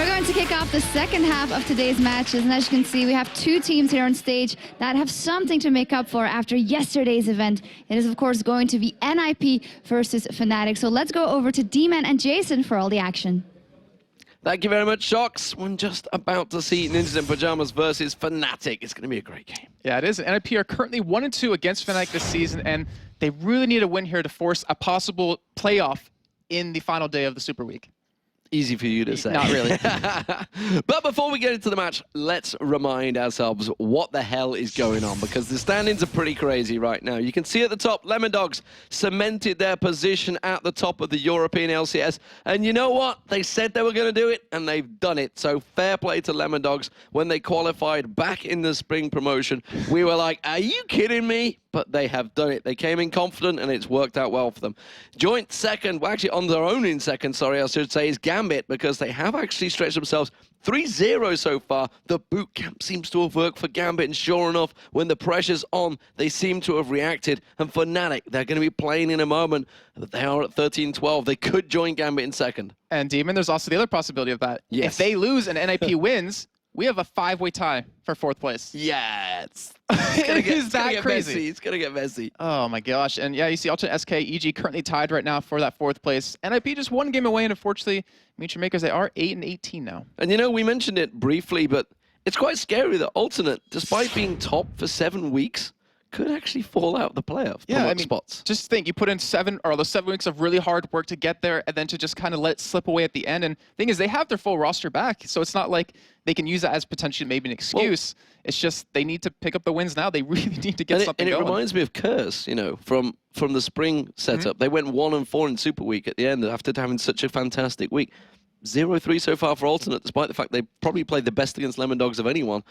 We're going to kick off the second half of today's matches, and as you can see, we have two teams here on stage that have something to make up for after yesterday's event. It is, of course, going to be NIP versus Fnatic. So let's go over to D-Man and Jason for all the action. Thank you very much, Shocks. We're just about to see Ninjas in Pajamas versus Fnatic. It's going to be a great game. Yeah, it is. NIP are currently 1-2 against Fnatic this season, and they really need a win here to force a possible playoff in the final day of the Super Week. Easy for you to say. Not really. But before we get into the match, let's remind ourselves what the hell is going on, because the standings are pretty crazy right now. You can see at the top, Lemondogs cemented their position at the top of the European LCS. And you know what? They said they were going to do it, and they've done it. So fair play to Lemondogs. When they qualified back in the spring promotion, we were like, are you kidding me? But they have done it. They came in confident, and it's worked out well for them. Joint second, well, actually on their own in second, sorry, I should say, is Gambit, because they have actually stretched themselves 3-0 so far. The boot camp seems to have worked for Gambit, and sure enough, when the pressure's on, they seem to have reacted. And Fnatic, they're going to be playing in a moment. They are at 13-12. They could join Gambit in second. And Demon, there's also the other possibility of that. Yes. If they lose and NIP wins, we have a 5-way tie for 4th place. Yeah, it's It is that crazy. Messy. It's going to get messy. Oh my gosh. And yeah, you see Ultimate SK, EG currently tied right now for that 4th place. NIP just one game away, and unfortunately, Miniature Makers, they are 8-18 now. And you know, we mentioned it briefly, but it's quite scary that Ultimate, despite being top for 7 weeks, could actually fall out of the playoff. Yeah, I mean, spots. Just think, you put in 7 weeks of really hard work to get there, and then to just kind of let it slip away at the end. And the thing is, they have their full roster back, so it's not like they can use that as potentially maybe an excuse. Well, it's just they need to pick up the wins now. They really need to get something going. And it reminds me of Curse, you know, from the spring setup. They went 1-4 in Super Week at the end after having such a fantastic week. 0-3 so far for Alternate, despite the fact they probably played the best against Lemondogs of anyone,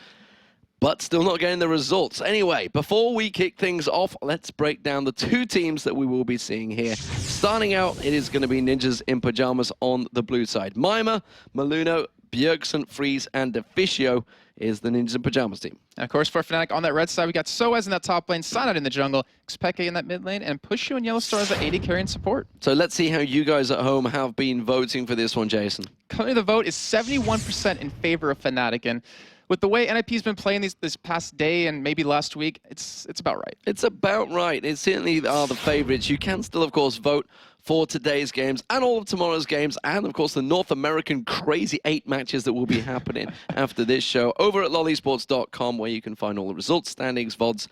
but still not getting the results. Anyway, before we kick things off, let's break down the two teams that we will be seeing here. Starting out, it is going to be Ninjas in Pajamas on the blue side. Mima, Maluno, Bjergsen, Freeze, and Deficio is the Ninjas in Pajamas team. And of course, for Fnatic on that red side, we got Soaz in that top lane, Cyanide in the jungle, Xpeke in that mid lane, and Pushu and Yellow Star as the AD carry and support. So let's see how you guys at home have been voting for this one, Jason. Currently, the vote is 71% in favor of Fnatic, and with the way NIP's been playing this past day and maybe last week, it's about right. It's about right. It certainly are the favorites. You can still, of course, vote for today's games and all of tomorrow's games, and of course the North American crazy 8 matches that will be happening after this show over at lolesports.com, where you can find all the results, standings, VODs,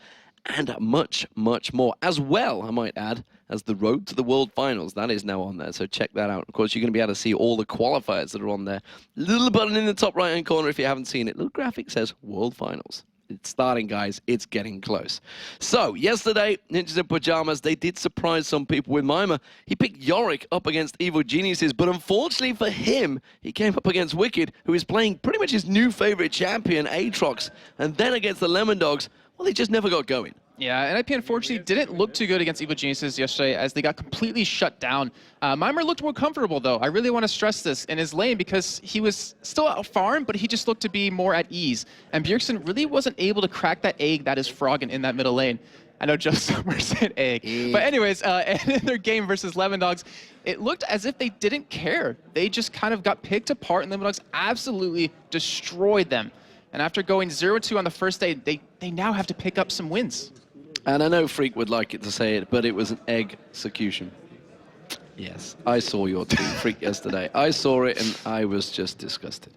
and much, much more. As well, I might add, as the Road to the World Finals. That is now on there, so check that out. Of course, you're going to be able to see all the qualifiers that are on there. Little button in the top right-hand corner if you haven't seen it. Little graphic says World Finals. It's starting, guys. It's getting close. So, yesterday, Ninjas in Pajamas, they did surprise some people with Mima. He picked Yorick up against Evil Geniuses, but unfortunately for him, he came up against Wicked, who is playing pretty much his new favorite champion, Aatrox. And then against the Lemondogs, well, they just never got going. Yeah, NIP unfortunately didn't look too good against Evil Geniuses yesterday, as they got completely shut down. Mimir looked more comfortable, though. I really want to stress this in his lane, because he was still out farm, but he just looked to be more at ease. And Bjergsen really wasn't able to crack that egg that is Froggen in that middle lane. I know Joe Summer said egg. But anyways, and in their game versus Lemondogs, it looked as if they didn't care. They just kind of got picked apart, and Lemondogs absolutely destroyed them. And after going 0-2 on the first day, they now have to pick up some wins. And I know Freak would like it to say it, but it was an execution. Yes, I saw your tweet, Freak, yesterday. I saw it, and I was just disgusted.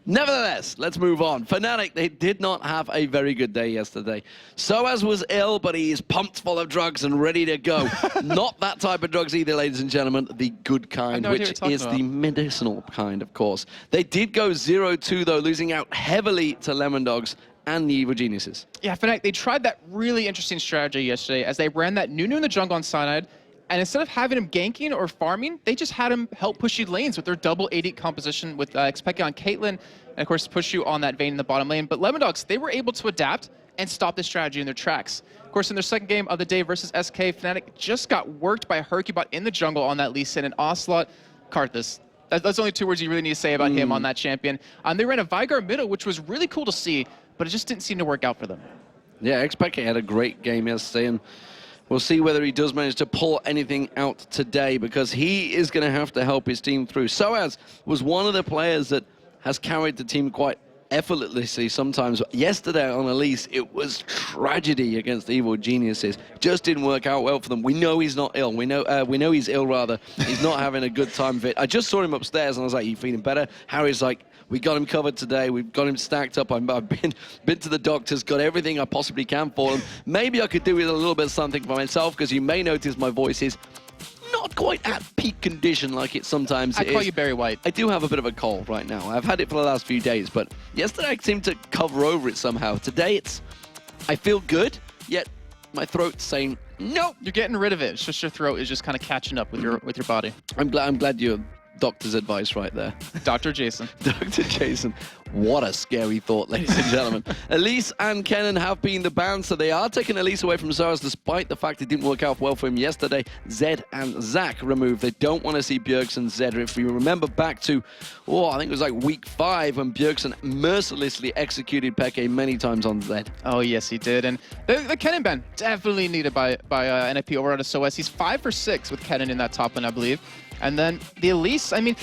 Nevertheless, let's move on. Fnatic, they did not have a very good day yesterday. Soaz was ill, but he is pumped full of drugs and ready to go. Not that type of drugs either, ladies and gentlemen. The good kind, which is the medicinal kind, of course. They did go 0-2, though, losing out heavily to Lemondogs and the Evil Geniuses. Yeah, Fnatic, they tried that really interesting strategy yesterday, as they ran that Nunu in the jungle on Cyanide, and instead of having him ganking or farming, they just had him help push you lanes with their double AD composition with Xpeke on Caitlyn, and of course push you on that Vayne in the bottom lane. But Lemondogs, they were able to adapt and stop this strategy in their tracks. Of course, in their second game of the day versus SK, Fnatic just got worked by Hercubot in the jungle on that Lee Sin, and Ocelot, Karthus. That's only 2 words you really need to say about him on that champion. They ran a Vygar middle, which was really cool to see, but it just didn't seem to work out for them. Yeah, Xpeke had a great game yesterday, and we'll see whether he does manage to pull anything out today, because he is going to have to help his team through. Soaz was one of the players that has carried the team quite effortlessly sometimes. Yesterday on Elise, it was tragedy against the Evil Geniuses. Just didn't work out well for them. We know he's not ill. We know he's ill, rather. He's not having a good time of it. I just saw him upstairs and I was like, you feeling better? Harry's like, we got him covered today. We've got him stacked up. I've been to the doctors, got everything I possibly can for him. Maybe I could do with a little bit of something for myself, because you may notice my voice is not quite at peak condition like it sometimes is. I call you Barry White. I do have a bit of a cold right now. I've had it for the last few days, but yesterday I seemed to cover over it somehow. Today I feel good, yet my throat's saying no. You're getting rid of it. It's just your throat is just kind of catching up with your body. I'm glad you're doctor's advice right there. Dr. Jason. Dr. Jason. What a scary thought, ladies and gentlemen. Elise and Kennen have been the banned, so they are taking Elise away from Soaz, despite the fact it didn't work out well for him yesterday. Zed and Zach removed. They don't want to see Bjergsen and Zed. If you remember back to, I think it was like week 5, when Bjergsen mercilessly executed Peke many times on Zed. Oh, yes, he did. And the Kennen ban definitely needed by NIP over on Soaz. He's 5 for 6 with Kennen in that top lane, I believe. And then the Elise, I mean,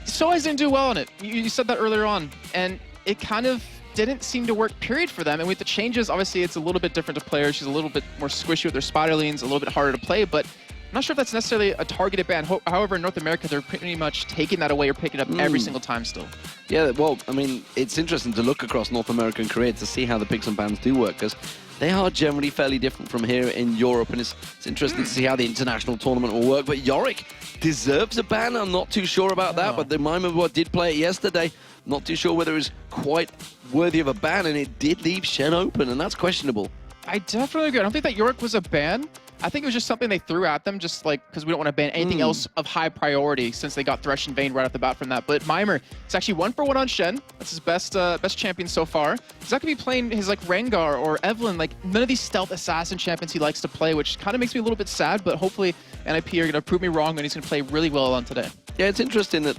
Soaz didn't do well on it. You said that earlier on, and it kind of didn't seem to work, period, for them. And with the changes, obviously, it's a little bit different to players. She's a little bit more squishy with her spider lanes, a little bit harder to play, but I'm not sure if that's necessarily a targeted ban. However, in North America, they're pretty much taking that away or picking it up every single time still. Yeah, well, I mean, it's interesting to look across North America and Korea to see how the picks and bans do work, because they are generally fairly different from here in Europe, and it's interesting to see how the international tournament will work. But Yorick deserves a ban. I'm not too sure about that, but the Mimobot did play it yesterday. Not too sure whether it was quite worthy of a ban, and it did leave Shen open, and that's questionable. I definitely agree. I don't think that Yorick was a ban. I think it was just something they threw at them, just like because we don't want to ban anything else of high priority, since they got Thresh and Vayne right off the bat from that. But Mimer, it's actually 1 for 1 on Shen. That's his best champion so far. He's not going to be playing his like Rengar or Evelynn, like none of these stealth assassin champions he likes to play, which kind of makes me a little bit sad. But hopefully NIP are going to prove me wrong, and he's going to play really well on today. Yeah, it's interesting that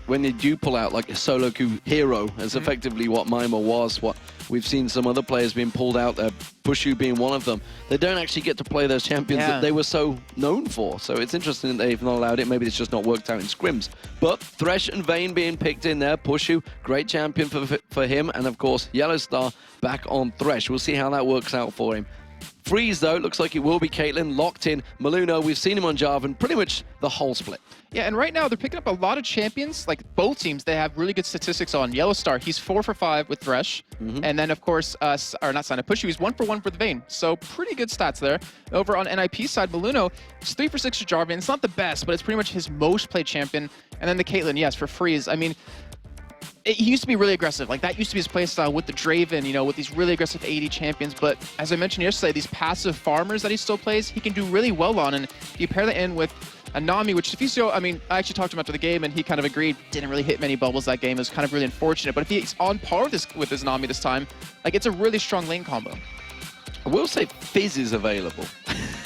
when they do pull out like a solo queue hero, as effectively what Mimer was, what we've seen some other players being pulled out there, Bushu being one of them, they don't actually get to play those champions that they were so known for. So it's interesting that they've not allowed it. Maybe it's just not worked out in scrims. But Thresh and Vayne being picked in there, Bushu, great champion for him, and of course Yellow Star back on Thresh. We'll see how that works out for him. Freeze, though, looks like it will be Caitlyn, locked in. Maluno, we've seen him on Jarvan pretty much the whole split. Yeah, and right now they're picking up a lot of champions. Like both teams, they have really good statistics on. Yellow Star, he's 4 for 5 with Thresh. And then, of course, or not Sign Up Pushu, he's 1 for 1 for the Vayne. So pretty good stats there. Over on NIP side, Maluno, he's 3 for 6 for Jarvan. It's not the best, but it's pretty much his most played champion. And then the Caitlyn, yes, for Freeze. I mean, he used to be really aggressive. Like, that used to be his playstyle with the Draven, you know, with these really aggressive AD champions. But as I mentioned yesterday, these passive farmers that he still plays, he can do really well on. And if you pair that in with a Nami, which Deficio, I mean, I actually talked to him after the game, and he kind of agreed, didn't really hit many bubbles that game. It was kind of really unfortunate. But if he's on par with his Nami this time, like, it's a really strong lane combo. I will say Fizz is available.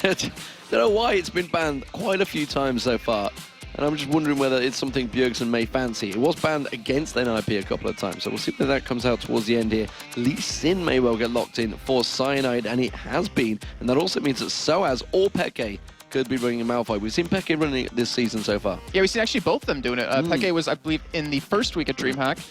I don't know why it's been banned quite a few times so far. And I'm just wondering whether it's something Bjergsen may fancy. It was banned against NIP a couple of times, so we'll see whether that comes out towards the end here. Lee Sin may well get locked in for Cyanide, and it has been. And that also means that Soaz or Peke could be bringing Malphite. We've seen Peke running it this season so far. Yeah, we've seen actually both of them doing it. Peke was, I believe, in the first week of DreamHack.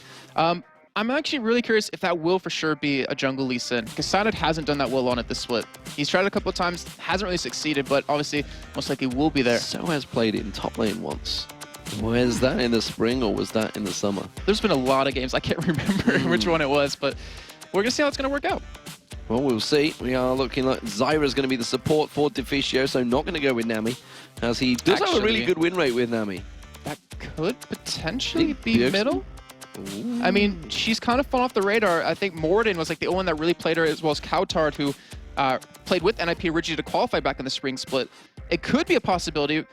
I'm actually really curious if that will for sure be a jungle Lee Sin, because Cyanide hasn't done that well on it this split. He's tried it a couple of times, hasn't really succeeded, but obviously most likely will be there. Soaz played it in top lane once. Was that in the spring or was that in the summer? There's been a lot of games. I can't remember which one it was, but we're going to see how it's going to work out. Well, we'll see. We are looking like Zyra's going to be the support for Deficio, so not going to go with Nami, as he does have a really good win rate with Nami. That could potentially be middle. Ooh. I mean, she's kind of fallen off the radar. I think Morden was like the only one that really played her, as well as Cowtard, who played with NIP originally to qualify back in the spring split. It could be a possibility,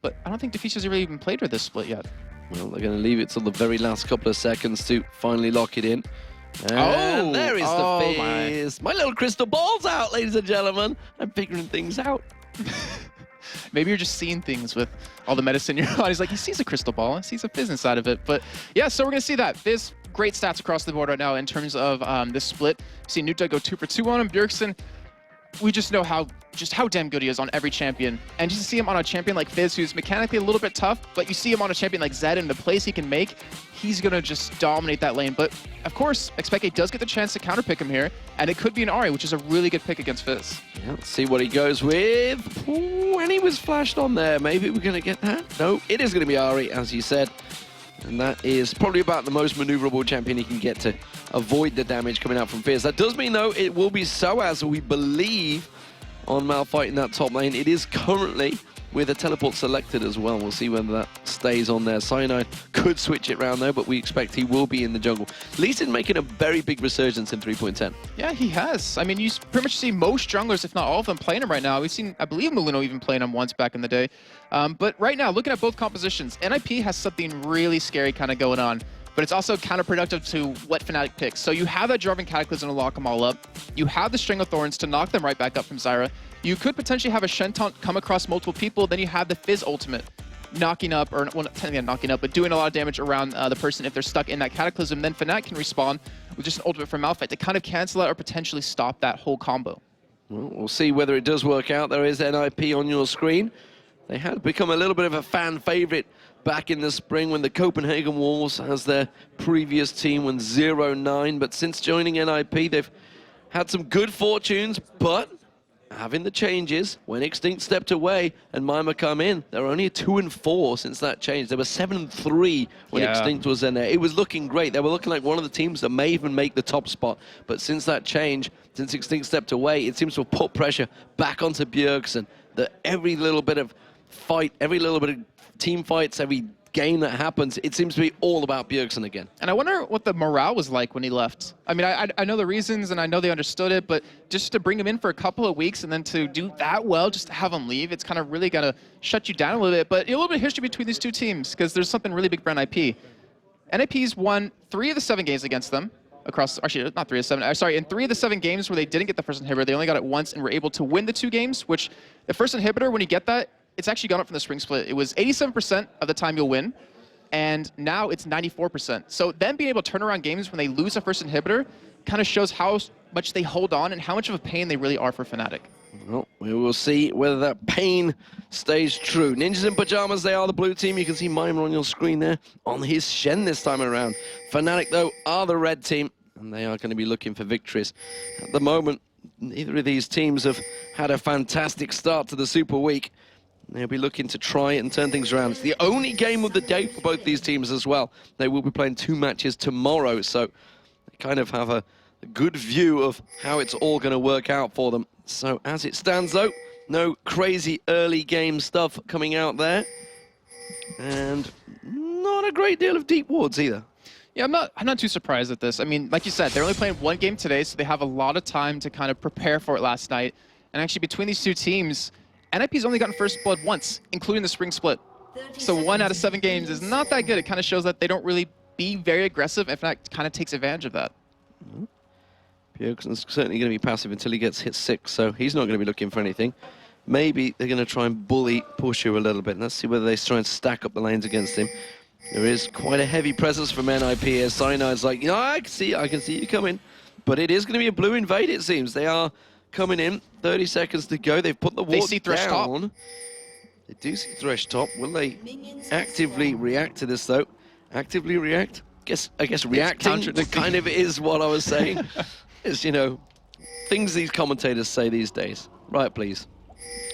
but I don't think Deficio's really even played her this split yet. Well, they're going to leave it till the very last couple of seconds to finally lock it in. And there is the Fizz. My little crystal ball's out, ladies and gentlemen. I'm figuring things out. Maybe you're just seeing things with all the medicine in your body. He's like, he sees a crystal ball, he sees a Fizz inside of it. But yeah, so we're going to see that. Fizz, great stats across the board right now in terms of this split. See Nuta go 2 for 2 on him. Bjergsen, we just know how damn good he is on every champion. And just to see him on a champion like Fizz, who's mechanically a little bit tough, but you see him on a champion like Zed and the plays he can make, he's going to just dominate that lane. But of course, Expeke does get the chance to counterpick him here, and it could be an Ahri, which is a really good pick against Fizz. Yeah, let's see what he goes with. Ooh, and he was flashed on there. Maybe we're going to get that. No, it is going to be Ahri, as you said. And that is probably about the most maneuverable champion he can get to avoid the damage coming out from Fizz. That does mean, though, it will be Soaz, we believe, on Malphite in that top lane. It is currently with a teleport selected as well. We'll see whether that stays on there. Cyanide could switch it around, though, but we expect he will be in the jungle. Lee Sin making a very big resurgence in 3.10. Yeah, he has. I mean, you pretty much see most junglers, if not all of them, playing him right now. We've seen, I believe, Molino even playing him once back in the day. But right now, looking at both compositions, NIP has something really scary kind of going on. But it's also counterproductive to what Fnatic picks. So you have that Jarvan Cataclysm to lock them all up. You have the String of Thorns to knock them right back up from Zyra. You could potentially have a Shen Taunt come across multiple people. Then you have the Fizz ultimate knocking up, or well, not technically knocking up, but doing a lot of damage around the person if they're stuck in that Cataclysm. Then Fnatic can respawn with just an ultimate from Malphite to kind of cancel out or potentially stop that whole combo. Well, we'll see whether it does work out. There is NIP on your screen. They had become a little bit of a fan favorite back in the spring when the Copenhagen Wolves, as their previous team, went 0-9. But since joining NIP, they've had some good fortunes, but having the changes, when Extinct stepped away and Mima come in, they're only 2-4 since that change. They were 7-3 when Extinct was in there. It was looking great. They were looking like one of the teams that may even make the top spot. But since that change, since Extinct stepped away, it seems to have put pressure back onto Bjergsen. That every little bit of fight, every little bit of team fights, every game that happens, it seems to be all about Bjergsen again. And I wonder what the morale was like when he left. I mean, I know the reasons and I know they understood it, but just to bring him in for a couple of weeks and then to do that well, just to have him leave, it's kind of really going to shut you down a little bit. But a little bit of history between these two teams, because there's something really big for NIP. NIP's won 3 of the 7 games against them. Across, actually, not 3 of 7. Sorry, in 3 of the 7 games where they didn't get the first inhibitor, they only got it once and were able to win the 2 games, which the first inhibitor, when you get that, it's actually gone up from the spring split. It was 87% of the time you'll win, and now it's 94%. So them being able to turn around games when they lose a first inhibitor kind of shows how much they hold on and how much of a pain they really are for Fnatic. Well, we will see whether that pain stays true. Ninjas in Pajamas, they are the blue team. You can see Mima on your screen there on his Shen this time around. Fnatic, though, are the red team, and they are going to be looking for victories. At the moment, neither of these teams have had a fantastic start to the Super Week. They'll be looking to try and turn things around. It's the only game of the day for both these teams as well. They will be playing 2 matches tomorrow, so they kind of have a good view of how it's all going to work out for them. So as it stands, though, no crazy early game stuff coming out there. And not a great deal of deep wards either. Yeah, I'm not too surprised at this. I mean, like you said, they're only playing 1 game today, so they have a lot of time to kind of prepare for it last night. And actually, between these 2 teams, NIP's only gotten first blood once, including the spring split. So 1 out of 7 games is not that good. It kind of shows that they don't really be very aggressive, and Fnatic kind of takes advantage of that. Bjergsen's certainly going to be passive until he gets hit 6, so he's not going to be looking for anything. Maybe they're going to try and bully Pushu a little bit. Let's see whether they try and stack up the lanes against him. There is quite a heavy presence from NIP here. Cyanide's like, you know, I can see you coming. But it is going to be a blue invade, it seems. They are coming in. 30 seconds to go. They've put the ward down. They see Thresh top. They do see Thresh top. Will they actively react to this, though? Actively react? I guess reacting kind of is what I was saying. Is, you know, things these commentators say these days. Right, please.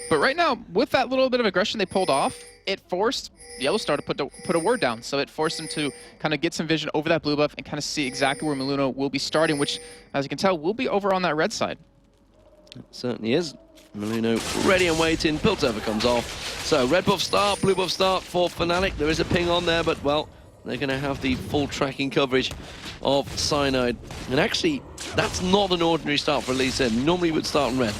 But right now, with that little bit of aggression they pulled off, it forced Yellowstar to put a ward down. So it forced them to kind of get some vision over that blue buff and kind of see exactly where Molino will be starting, which, as you can tell, will be over on that red side. It certainly is. Molino ready and waiting. Piltover comes off. So red buff start, blue buff start for Fnatic. There is a ping on there, but, well, they're going to have the full tracking coverage of Cyanide. And actually, that's not an ordinary start for Lee Sin. Normally would start in red.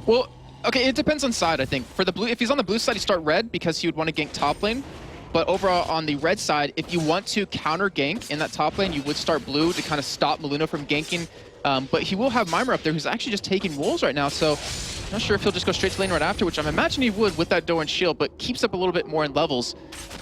Well, okay, it depends on side, I think. For the blue, if he's on the blue side, you start red because he would want to gank top lane. But overall, on the red side, if you want to counter gank in that top lane, you would start blue to kind of stop Molino from ganking But he will have Mimir up there, who's actually just taking wolves right now. So not sure if he'll just go straight to lane right after, which I'm imagining he would with that Doran shield, but keeps up a little bit more in levels.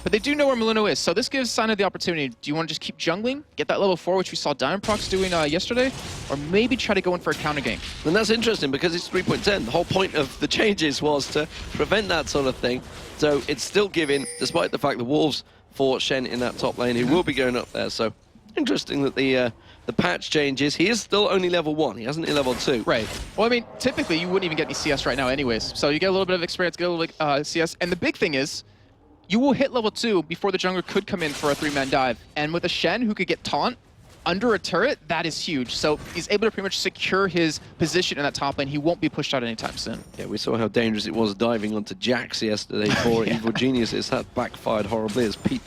But they do know where Maluno is, so this gives Cyanide the opportunity. Do you want to just keep jungling, get that level 4, which we saw Diamond Prox doing yesterday, or maybe try to go in for a counter gank? And that's interesting because it's 3.10. The whole point of the changes was to prevent that sort of thing. So it's still giving, despite the fact the wolves for Shen in that top lane, who will be going up there. So interesting that the patch changes. He is still only level 1. He hasn't hit level 2. Right. Well, I mean, typically you wouldn't even get any CS right now anyways. So you get a little bit of experience, get a little bit CS. And the big thing is, you will hit level 2 before the jungler could come in for a 3-man dive. And with a Shen who could get taunt under a turret, that is huge. So he's able to pretty much secure his position in that top lane. He won't be pushed out anytime soon. Yeah, we saw how dangerous it was diving onto Jax yesterday for Evil Geniuses. That backfired horribly as Pete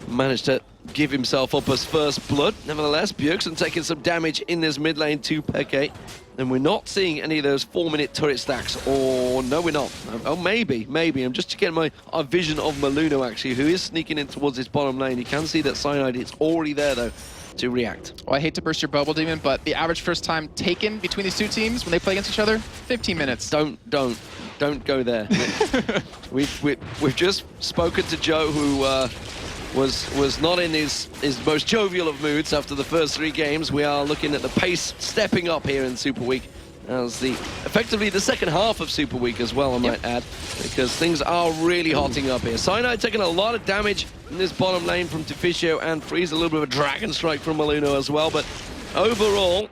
managed to give himself up as first blood. Nevertheless, Bjergsen taking some damage in this mid lane to Peke. And we're not seeing any of those 4-minute turret stacks. Or no, we're not. Oh, maybe. I'm just getting my vision of Maluno, actually, who is sneaking in towards his bottom lane. You can see that Cyanide, it's already there, though, to react. Well, I hate to burst your bubble, Demon, but the average first time taken between these two teams when they play against each other, 15 minutes. Don't go there. We've just spoken to Joe, who was not in his most jovial of moods after the first 3 games. We are looking at the pace stepping up here in Super Week, as effectively the second half of Super Week as well, I might add, because things are really hotting up here. Cyanide taking a lot of damage in this bottom lane from Deficio and Freeze, a little bit of a Dragon Strike from Maluno as well, but overall,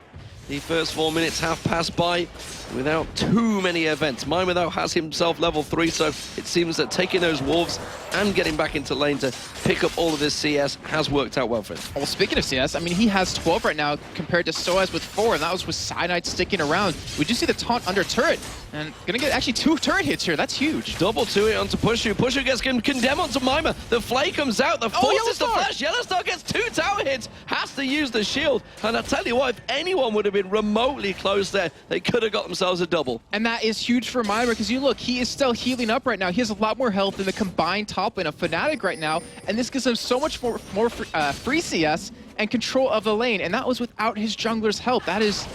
the first 4 minutes have passed by without too many events. Mimir, though, has himself level 3, so it seems that taking those wolves and getting back into lane to pick up all of this CS has worked out well for him. Well, speaking of CS, I mean, he has 12 right now compared to Soaz with 4, and that was with Cyanide sticking around. We do see the taunt under turret, and gonna get actually 2 turret hits here. That's huge. Double 2 onto Pushu. Pushu gets condemned onto Mimir. The flay comes out. The forces the flash. Yellowstar gets 2 tower hits. Has to use the shield. And I tell you what, if anyone would have been remotely close there, they could have got themselves a double. And that is huge for Mimir, because you look, he is still healing up right now. He has a lot more health than the combined top lane of Fnatic right now, and this gives him so much more free CS and control of the lane, and that was without his jungler's help. That is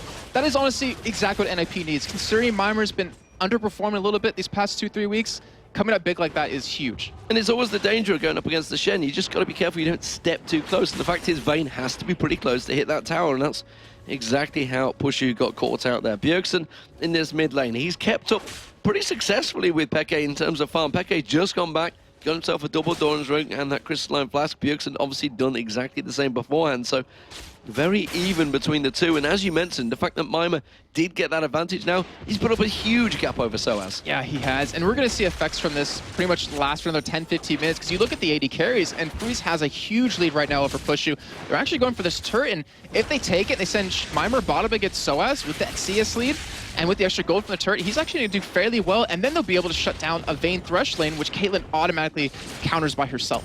honestly exactly what NIP needs. Considering Mimir's been underperforming a little bit these past 2-3 weeks, coming up big like that is huge. And it's always the danger of going up against the Shen. You just got to be careful you don't step too close. And the fact is, Vayne has to be pretty close to hit that tower, and that's exactly how Pushu got caught out there. Bjergsen in this mid lane, he's kept up pretty successfully with Peke in terms of farm. Peke just gone back, got himself a double Doran's Ring and that Crystalline Flask. Bjergsen obviously done exactly the same beforehand, so very even between the two. And as you mentioned, the fact that Mimir did get that advantage now, he's put up a huge gap over Soaz. Yeah, he has. And we're going to see effects from this pretty much last for another 10-15 minutes, because you look at the AD carries, and Freeze has a huge lead right now over Pushu. They're actually going for this turret, and if they take it, they send Mimir bottom against Soaz with that CS lead, and with the extra gold from the turret, he's actually going to do fairly well, and then they'll be able to shut down a Vayne Thresh lane, which Caitlyn automatically counters by herself.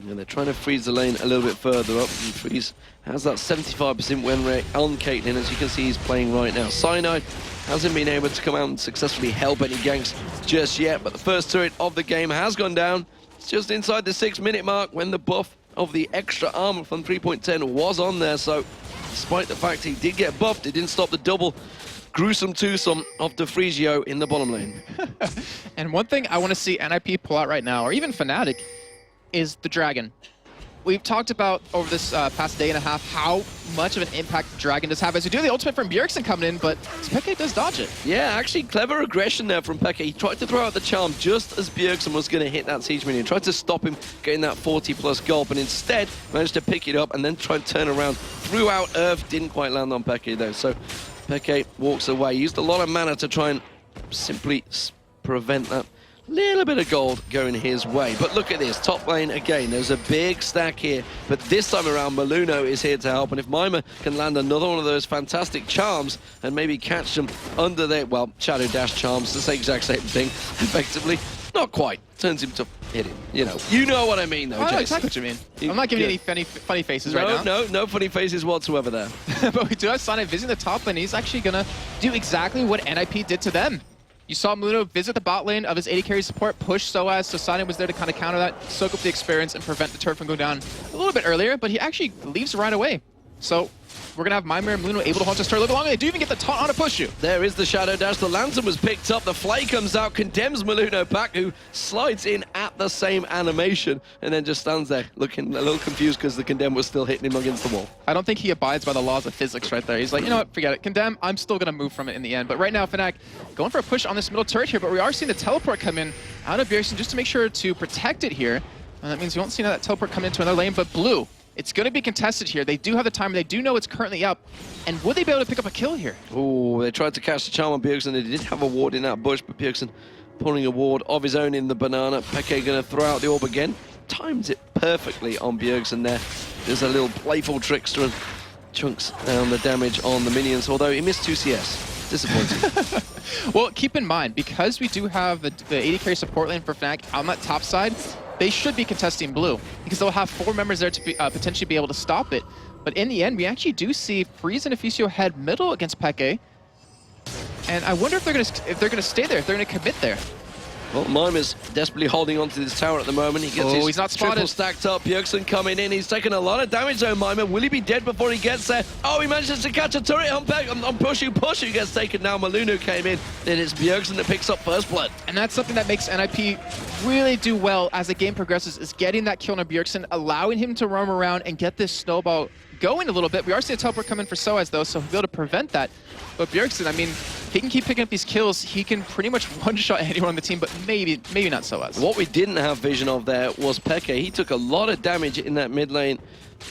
And they're trying to freeze the lane a little bit further up, and Freeze has that 75% win rate on Caitlyn, as you can see he's playing right now. Cyanide hasn't been able to come out and successfully help any ganks just yet, but the first turret of the game has gone down. It's just inside the 6-minute mark when the buff of the extra armor from 3.10 was on there, so despite the fact he did get buffed, it didn't stop the double gruesome twosome of Defrizio in the bottom lane. And one thing I want to see NIP pull out right now, or even Fnatic, is the Dragon. We've talked about over this past day and a half how much of an impact the Dragon does have as you do the ultimate from Bjergsen coming in, but Peke does dodge it. Yeah, actually clever aggression there from Peke. He tried to throw out the charm just as Bjergsen was going to hit that siege minion. Tried to stop him getting that 40+ gold, but instead managed to pick it up and then try to turn around. Threw out Earth, didn't quite land on Peke though. So Peke walks away. Used a lot of mana to try and simply prevent that little bit of gold going his way. But look at this, top lane again, there's a big stack here, but this time around Maluno is here to help, and if Mimir can land another one of those fantastic charms and maybe catch them under their, well, Shadow Dash charms, the exact same thing, effectively, not quite, turns him to hit him, you know what I mean though, I know Jason. exactly what you mean. I'm not giving you any funny faces right now. No funny faces whatsoever there. But we do have Cyanide visiting the top lane, he's actually gonna do exactly what NIP did to them. You saw Maluno visit the bot lane of his AD carry support, push Soaz, so Cyanide was there to kind of counter that, soak up the experience, and prevent the turret from going down a little bit earlier, but he actually leaves right away. So we're going to have Maimer and Muno able to hold this turret a little longer. They do even get the taunt on to push you. There is the Shadow Dash. The Lantern was picked up. The Flay comes out, condemns Maluno back, who slides in at the same animation and then just stands there looking a little confused because the Condemn was still hitting him against the wall. I don't think he abides by the laws of physics right there. He's like, you know what, forget it. Condemn, I'm still going to move from it in the end. But right now, Fnatic going for a push on this middle turret here, but we are seeing the teleport come in out of Bjergsen just to make sure to protect it here. And that means you won't see that teleport come into another lane, but Blue, it's going to be contested here. They do have the time. They do know it's currently up. And would they be able to pick up a kill here? Oh, they tried to catch the charm on Bjergsen. They did have a ward in that bush, but Bjergsen pulling a ward of his own in the banana. Peke going to throw out the orb again. Times it perfectly on Bjergsen there. There's a little playful trickster and chunks down the damage on the minions, although he missed 2 CS. Disappointing. Well, keep in mind, because we do have the AD carry support lane for Fnatic on that top side, they should be contesting Blue, because they'll have 4 members there to be, potentially be able to stop it. But in the end, we actually do see Freeze and Efisio head middle against Peke. And I wonder if they're gonna stay there, if they're gonna commit there. Well, Maimer's desperately holding onto this tower at the moment. He gets his he's not triple spotted. stacked up. Bjergsen coming in. He's taking a lot of damage though, Maimer. Will he be dead before he gets there? Oh, he manages to catch a turret on Pushu. Pushu gets taken now. Maluno came in. Then it's Bjergsen that picks up first blood. And that's something that makes NIP really do well as the game progresses, is getting that kill on Bjergsen, allowing him to roam around and get this snowball going a little bit. We are seeing a teleport come in for Soaz though, so he'll be able to prevent that. But Bjergsen, I mean, he can keep picking up these kills. He can pretty much one-shot anyone on the team, but maybe not Soaz. What we didn't have vision of there was Peke. He took a lot of damage in that mid lane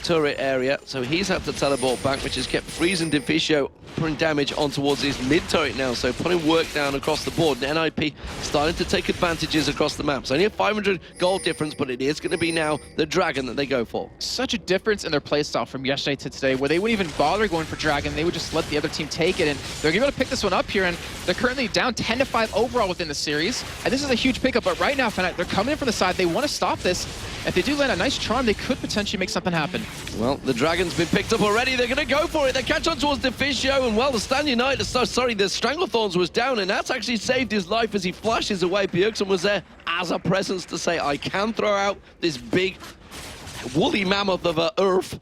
turret area, so he's had to teleport back, which has kept Freeze and Deficio putting damage on towards his mid turret now, so putting work down across the board. And NIP starting to take advantages across the map. It's only a 500 gold difference, but it is going to be now the Dragon that they go for. Such a difference in their playstyle from yesterday to today, where they wouldn't even bother going for Dragon. They would just let the other team take it, and they're going to be able to pick this one up here, and they're currently down 10-5 overall within the series. And this is a huge pickup, but right now, Fnatic, they're coming in from the side. They want to stop this. If they do land a nice charm, they could potentially make something happen. Well, the Dragon's been picked up already. They're going to go for it. They catch on towards Deficio, and well, the Stand United, the Stranglethorns was down, and that's actually saved his life as he flashes away. Bjergsen was there as a presence to say, I can throw out this big woolly mammoth of Earth.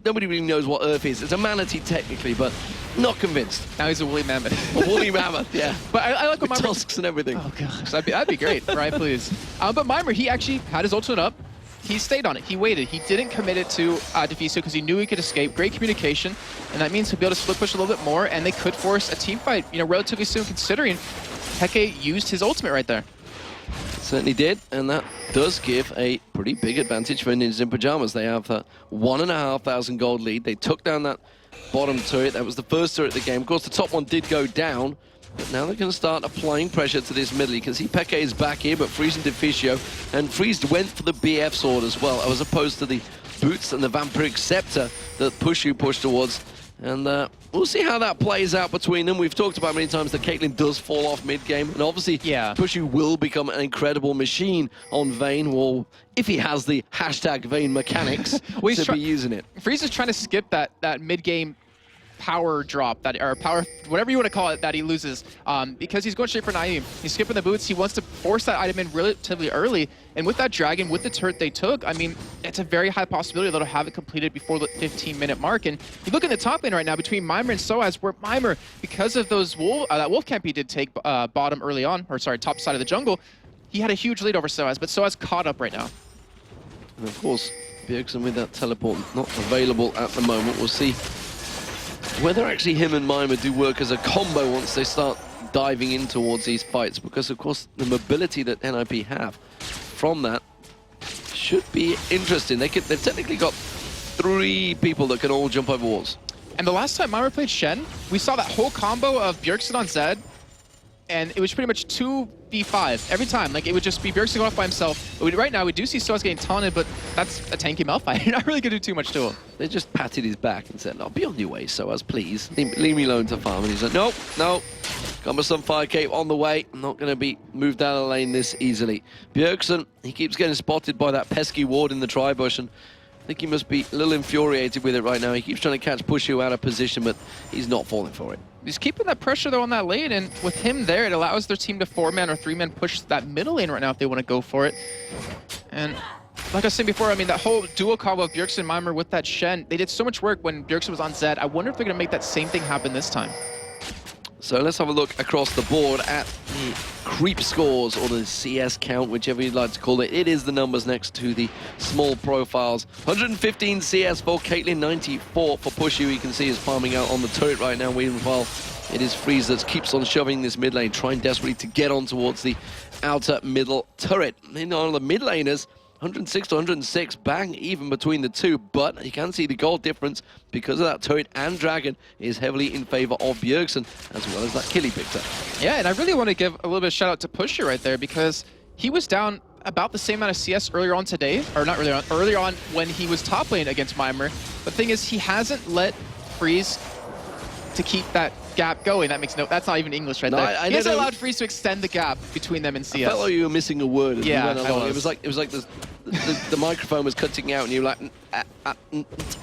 Nobody really knows what Earth is. It's a manatee technically, but not convinced. Now he's a woolly mammoth. A woolly mammoth, yeah. But I like what With Maimer... tusks and everything. Oh gosh, that'd be great, right? Please. But Maimer, he actually had his ultimate up. He stayed on it. He waited. He didn't commit it to Deficio because he knew he could escape. Great communication, and that means he'll be able to split push a little bit more, and they could force a team fight, you know, relatively soon, considering Peke used his ultimate right there. Certainly did, and that does give a pretty big advantage for Ninjas in Pajamas. They have that 1,500 gold lead. They took down that bottom turret. That was the first turret of the game. Of course, the top one did go down, but now they're going to start applying pressure to this middle. You can see Peke is back here, but Freeze and Deficio, and Freeze went for the BF sword as well, as opposed to the boots and the Vampiric Scepter that Pushu pushed towards. And we'll see how that plays out between them. We've talked about many times that Caitlyn does fall off mid-game, and obviously Pushu will become an incredible machine on Vayne, or if he has the hashtag Vayne mechanics to be using it. Freeze is trying to skip that mid-game power drop, or power, whatever you want to call it, that he loses, because he's going straight for an item. He's skipping the boots. He wants to force that item in relatively early, and with that Dragon, with the turret they took, I mean, it's a very high possibility that they'll have it completed before the 15-minute mark. And you look in the top lane right now between Maimer and Soaz, where Maimer, because of those that wolf camp he did take bottom early on, or sorry, top side of the jungle, he had a huge lead over Soaz, but Soaz caught up right now. And of course, Bjergsen with that teleport not available at the moment. We'll see whether actually him and Maimer do work as a combo once they start diving in towards these fights, because of course the mobility that NIP have from that should be interesting. They've technically got 3 people that can all jump over walls. And the last time Maimer played Shen, we saw that whole combo of Bjergsen on Zed, and it was pretty much 2v5 every time. Like, it would just be Bjergsen going off by himself. But right now, we do see Soaz getting taunted, but that's a tanky Malphite. You're not really going to do too much to him. They just patted his back and said, "No, be on your way, Soaz, please. Leave me alone to farm." And he's like, "Nope, no. Got my Sunfire Cape on the way. I'm not going to be moved out of the lane this easily." Bjergsen, he keeps getting spotted by that pesky ward in the tri-bush, and I think he must be a little infuriated with it right now. He keeps trying to catch Pushu out of position, but he's not falling for it. He's keeping that pressure, though, on that lane, and with him there, it allows their team to 4-man or 3-man push that middle lane right now if they want to go for it. And like I was saying before, I mean, that whole duo combo of Bjergsen and Meimer with that Shen, they did so much work when Bjergsen was on Zed. I wonder if they're going to make that same thing happen this time. So let's have a look across the board at the creep scores, or the CS count, whichever you'd like to call it. It is the numbers next to the small profiles. 115 CS for Caitlyn, 94 for Pushu. You can see is farming out on the turret right now, while it is Freeze that keeps on shoving this mid lane, trying desperately to get on towards the outer middle turret. On the mid laners, 106 to 106, bang even between the two, but you can see the goal difference because of that turret, and Dragon is heavily in favor of Bjergsen, as well as that kill he picked up. Yeah, and I really want to give a little bit of shout out to Pusher right there, because he was down about the same amount of CS earlier on today, or not earlier on when he was top lane against Meimer. The thing is, he hasn't let Freeze to keep that gap going. That's not even English right there. He hasn't allowed Freeze to extend the gap between them and CS. I felt like you were missing a word as we went along. I It was like the microphone was cutting out and you were like...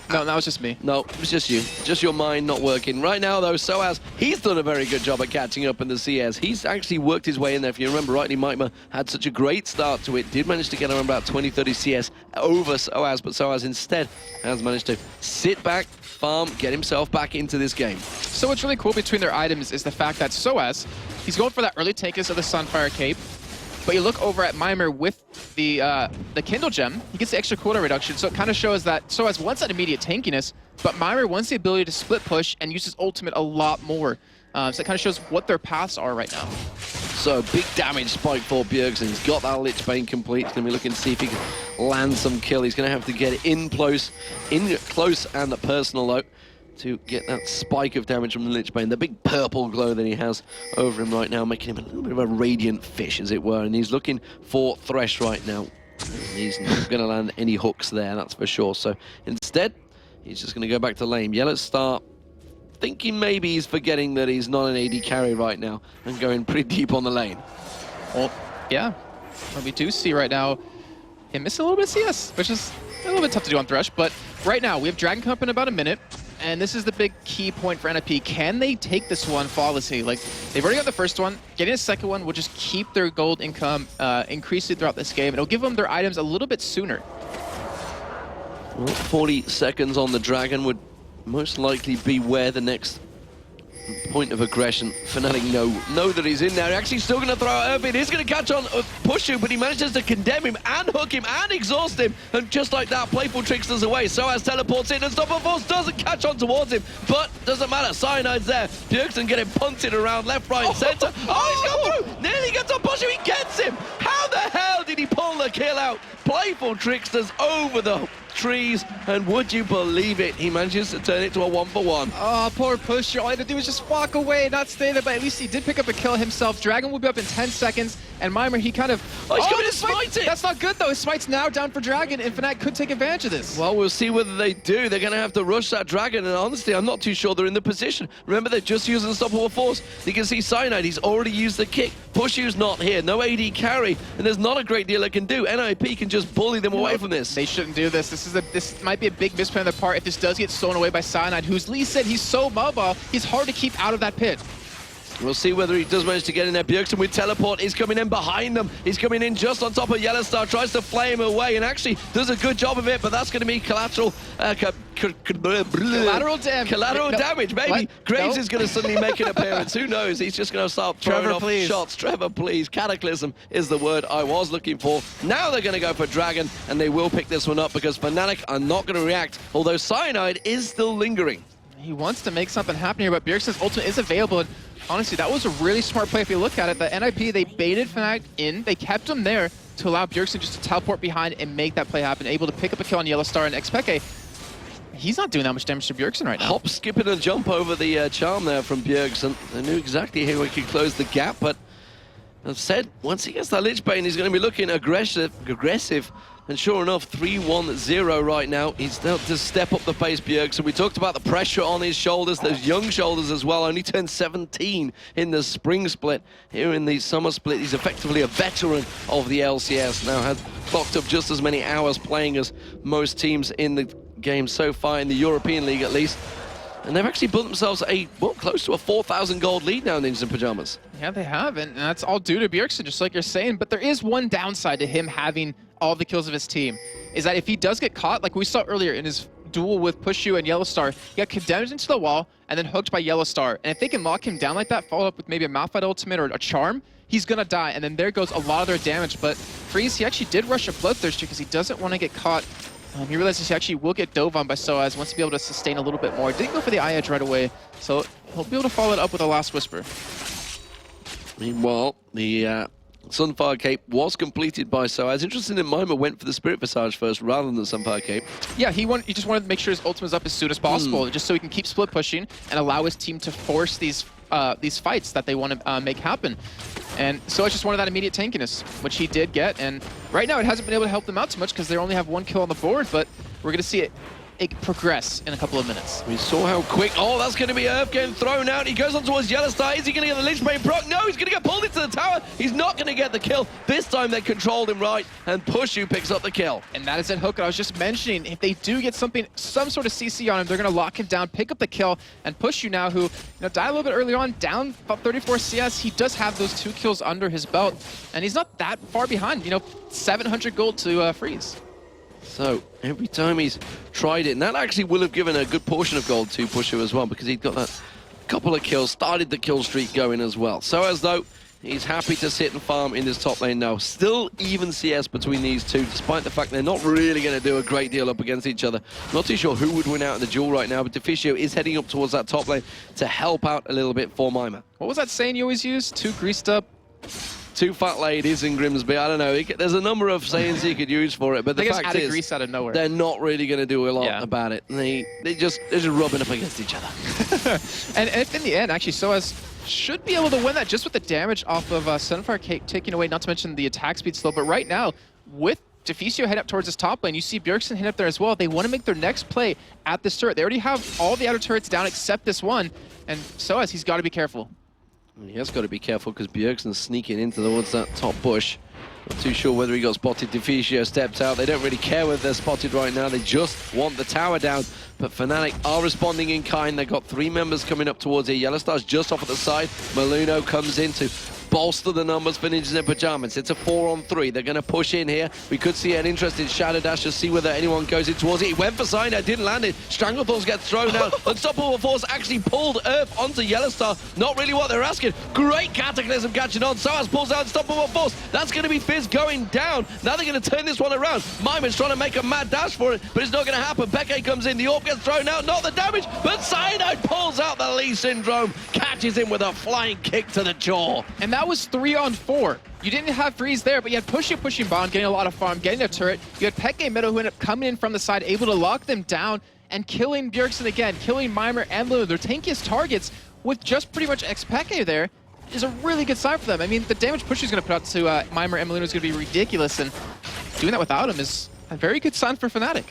No, that was just me. No, it was just you. Just your mind not working. Right now, though, Soaz, he's done a very good job at catching up in the CS. He's actually worked his way in there. If you remember rightly, Meimer had such a great start to it. Did manage to get around about 20-30 CS over Soaz, but Soaz instead has managed to sit back, farm, get himself back into this game. So what's really cool between their items is the fact that Soaz, he's going for that early takers of the Sunfire Cape, but you look over at Meimer with the Kindle Gem, he gets the extra cooldown reduction, so it kind of shows that Soaz wants that immediate tankiness, but Meimer wants the ability to split push and use his ultimate a lot more. So it kind of shows what their paths are right now. So big damage spike for Bjergsen. He's got that Lich Bane complete. He's going to be looking to see if he can land some kill. He's going to have to get it in close and personal though, to get that spike of damage from the Lich Bane. The big purple glow that he has over him right now, making him a little bit of a radiant fish, as it were. And he's looking for Thresh right now. He's not going to land any hooks there, that's for sure. So instead, he's just going to go back to lane. Yellow Star, thinking maybe he's forgetting that he's not an AD carry right now, and going pretty deep on the lane. Well, yeah. What we do see right now, him missing a little bit of CS, which is a little bit tough to do on Thresh. But right now, we have Dragon come up in about a minute. And this is the big key point for NIP. Can they take this one flawlessly? Like, they've already got the first one. Getting a second one will just keep their gold income increasing throughout this game. It'll give them their items a little bit sooner. Well, 40 seconds on the Dragon would most likely be where the next point of aggression. Fnatic know that he's in there. Actually still going to throw out Irvin. He's going to catch on Pushu, but he manages to condemn him and hook him and exhaust him. And just like that, Playful Trickster's away. Soaz teleports in and Stopper Force doesn't catch on towards him. But doesn't matter. Cyanide's there. Bjergsen getting punted around left, right, and center. Oh, he's gone through. Nearly gets on Pushu. He gets him. How the hell did he pull the kill out? Playful Trickster's over the trees, and would you believe it, he manages to turn it to a 1-for-1. Oh, poor Pusher. All he had to do was just walk away, not stay there, but at least he did pick up a kill himself. Dragon will be up in 10 seconds, and Meimer, he kind of... Oh, he's going to smite it! That's not good, though. His smite's now down for Dragon, and Fnatic could take advantage of this. Well, we'll see whether they do. They're going to have to rush that Dragon, and honestly, I'm not too sure they're in the position. Remember, they're just using Unstoppable Force. You can see Cyanide, he's already used the kick. Pushu's not here, no AD carry, and there's not a great deal they can do. NIP can just bully them away from this. They shouldn't do this. This might be a big misplay on their part if this does get stolen away by Cyanide, who's Lee said he's so mobile, he's hard to keep out of that pit. We'll see whether he does manage to get in there. Bjergsen with teleport is coming in behind them. He's coming in just on top of Yellow Star, tries to flame away, and actually does a good job of it, but that's going to be collateral damage. Maybe What? Graves is going to suddenly make an appearance. Who knows? He's just going to start throwing off shots. Trevor, please. Cataclysm is the word I was looking for. Now they're going to go for Dragon, and they will pick this one up because Fnatic are not going to react, although Cyanide is still lingering. He wants to make something happen here, but Bjergsen's ultimate is available. And honestly, that was a really smart play if you look at it. The NIP, they baited Fnatic in. They kept him there to allow Bjergsen just to teleport behind and make that play happen, able to pick up a kill on Yellow Star and Xpeke. He's not doing that much damage to Bjergsen right now. Hop, skip, and a jump over the charm there from Bjergsen. They knew exactly how he could close the gap, but as said, once he gets that Lich Bane, he's going to be looking aggressive. And sure enough, 3-1-0 right now. He's now to step up the pace, Bjergsen. We talked about the pressure on his shoulders, those young shoulders as well. Only turned 17 in the spring split. Here in the summer split, he's effectively a veteran of the LCS. Now has clocked up just as many hours playing as most teams in the game so far, in the European League at least. And they've actually built themselves a, well, close to a 4,000 gold lead now in Ninjas in Pajamas. Yeah, they have, and that's all due to Bjergsen, just like you're saying. But there is one downside to him having all the kills of his team, is that if he does get caught, like we saw earlier in his duel with Pushu and Yellowstar, he got condemned into the wall and then hooked by Yellowstar. And if they can lock him down like that, follow up with maybe a Malphite ultimate or a charm, he's gonna die, and then there goes a lot of their damage. But Freeze, he actually did rush a Bloodthirster because he doesn't want to get caught. He realizes he actually will get dove on by Soaz, wants to be able to sustain a little bit more. Didn't go for the eye edge right away, so he'll be able to follow it up with a Last Whisper. Meanwhile, the Sunfire Cape was completed by Soaz. Interesting that Mima went for the Spirit Visage first rather than the Sunfire Cape. Yeah, he just wanted to make sure his ult was up as soon as possible, just so he can keep split pushing and allow his team to force these fights that they want to make happen. And so it's just wanted that immediate tankiness, which he did get. And right now it hasn't been able to help them out too much because they only have one kill on the board, but we're going to see it progress in a couple of minutes. We saw how quick. Oh, that's going to be Earth getting thrown out. He goes on towards Yellowstar. Is he going to get the Lich Bane proc? No, he's going to get pulled into the tower. He's not going to get the kill. This time they controlled him right, and Pushu picks up the kill. And that is in Hook. I was just mentioning, if they do get some sort of CC on him, they're going to lock him down, pick up the kill, and Pushu now, who died a little bit early on, down about 34 CS. He does have those 2 kills under his belt, and he's not that far behind. 700 gold to Freeze. So every time he's tried it, and that actually will have given a good portion of gold to Pushu as well, because he'd got that couple of kills, started the kill streak going as well. So as though he's happy to sit and farm in this top lane now. Still even CS between these two, despite the fact they're not really going to do a great deal up against each other. Not too sure who would win out in the duel right now, but Deficio is heading up towards that top lane to help out a little bit for Mima. What was that saying you always use? 2 greased up? 2 fat ladies in Grimsby. I don't know. There's a number of sayings you could use for it, but the fact is, grease out of nowhere. They're not really going to do a lot about it. They're just rubbing up against each other. and if in the end, actually, Soaz should be able to win that just with the damage off of Sunfire Cape taking away, not to mention the attack speed slow. But right now, with Deficio head up towards his top lane, you see Bjergsen hit up there as well. They want to make their next play at this turret. They already have all the outer turrets down except this one, and Soaz, he's got to be careful. He has got to be careful because Bjergsen's sneaking into towards that top bush. Not too sure whether he got spotted. Deficio stepped out. They don't really care whether they're spotted right now. They just want the tower down. But Fnatic are responding in kind. They've got 3 members coming up towards here. Yellowstar's just off at the side. Maluno comes in to bolster the numbers for Ninjas in Pajamas. It's a 4-on-3. They're going to push in here. We could see an interesting Shadow Dash to see whether anyone goes in towards it. He went for Cyanide, didn't land it. Stranglethorns gets thrown out. Unstoppable Force actually pulled Earth onto Yellowstar. Not really what they're asking. Great Cataclysm catching on. Soaz pulls out Unstoppable Force. That's going to be Fizz going down. Now they're going to turn this one around. Mimon's trying to make a mad dash for it, but it's not going to happen. Peke comes in. The Orb gets thrown out. Not the damage, but Cyanide pulls out the Lee Syndrome. Catches him with a flying kick to the jaw. And that was 3-on-4. You didn't have Freeze there, but you had Pushu pushing bottom, getting a lot of farm, getting a turret. You had Peke Meadow who ended up coming in from the side, able to lock them down and killing Bjergsen again, killing Mimir and Blue. Their tankiest targets with just pretty much Peke there is a really good sign for them. I mean, the damage Pushu's going to put out to Mimir and Blue is going to be ridiculous, and doing that without him is a very good sign for Fnatic.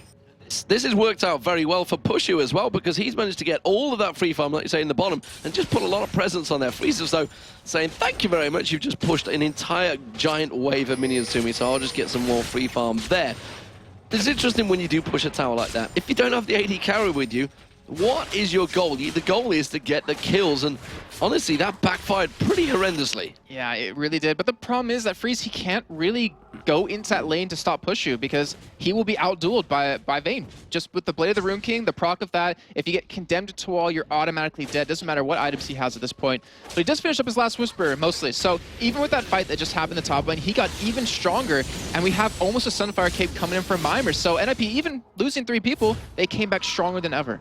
This has worked out very well for Pushu as well, because he's managed to get all of that free farm, like you say, in the bottom, and just put a lot of presence on their freezers, though, saying, thank you very much, you've just pushed an entire giant wave of minions to me, so I'll just get some more free farm there. It's interesting when you do push a tower like that. If you don't have the AD carry with you, what is your goal? The goal is to get the kills, and honestly, that backfired pretty horrendously. Yeah, it really did. But the problem is that Freeze, he can't really go into that lane to stop Pushu because he will be outdueled by Vayne. Just with the Blade of the Rune King, the proc of that, if you get condemned to wall, you're automatically dead. Doesn't matter what items he has at this point. But he does finish up his Last Whisper, mostly. So even with that fight that just happened in the top lane, he got even stronger, and we have almost a Sunfire Cape coming in from Mimir. So NIP, even losing 3 people, they came back stronger than ever.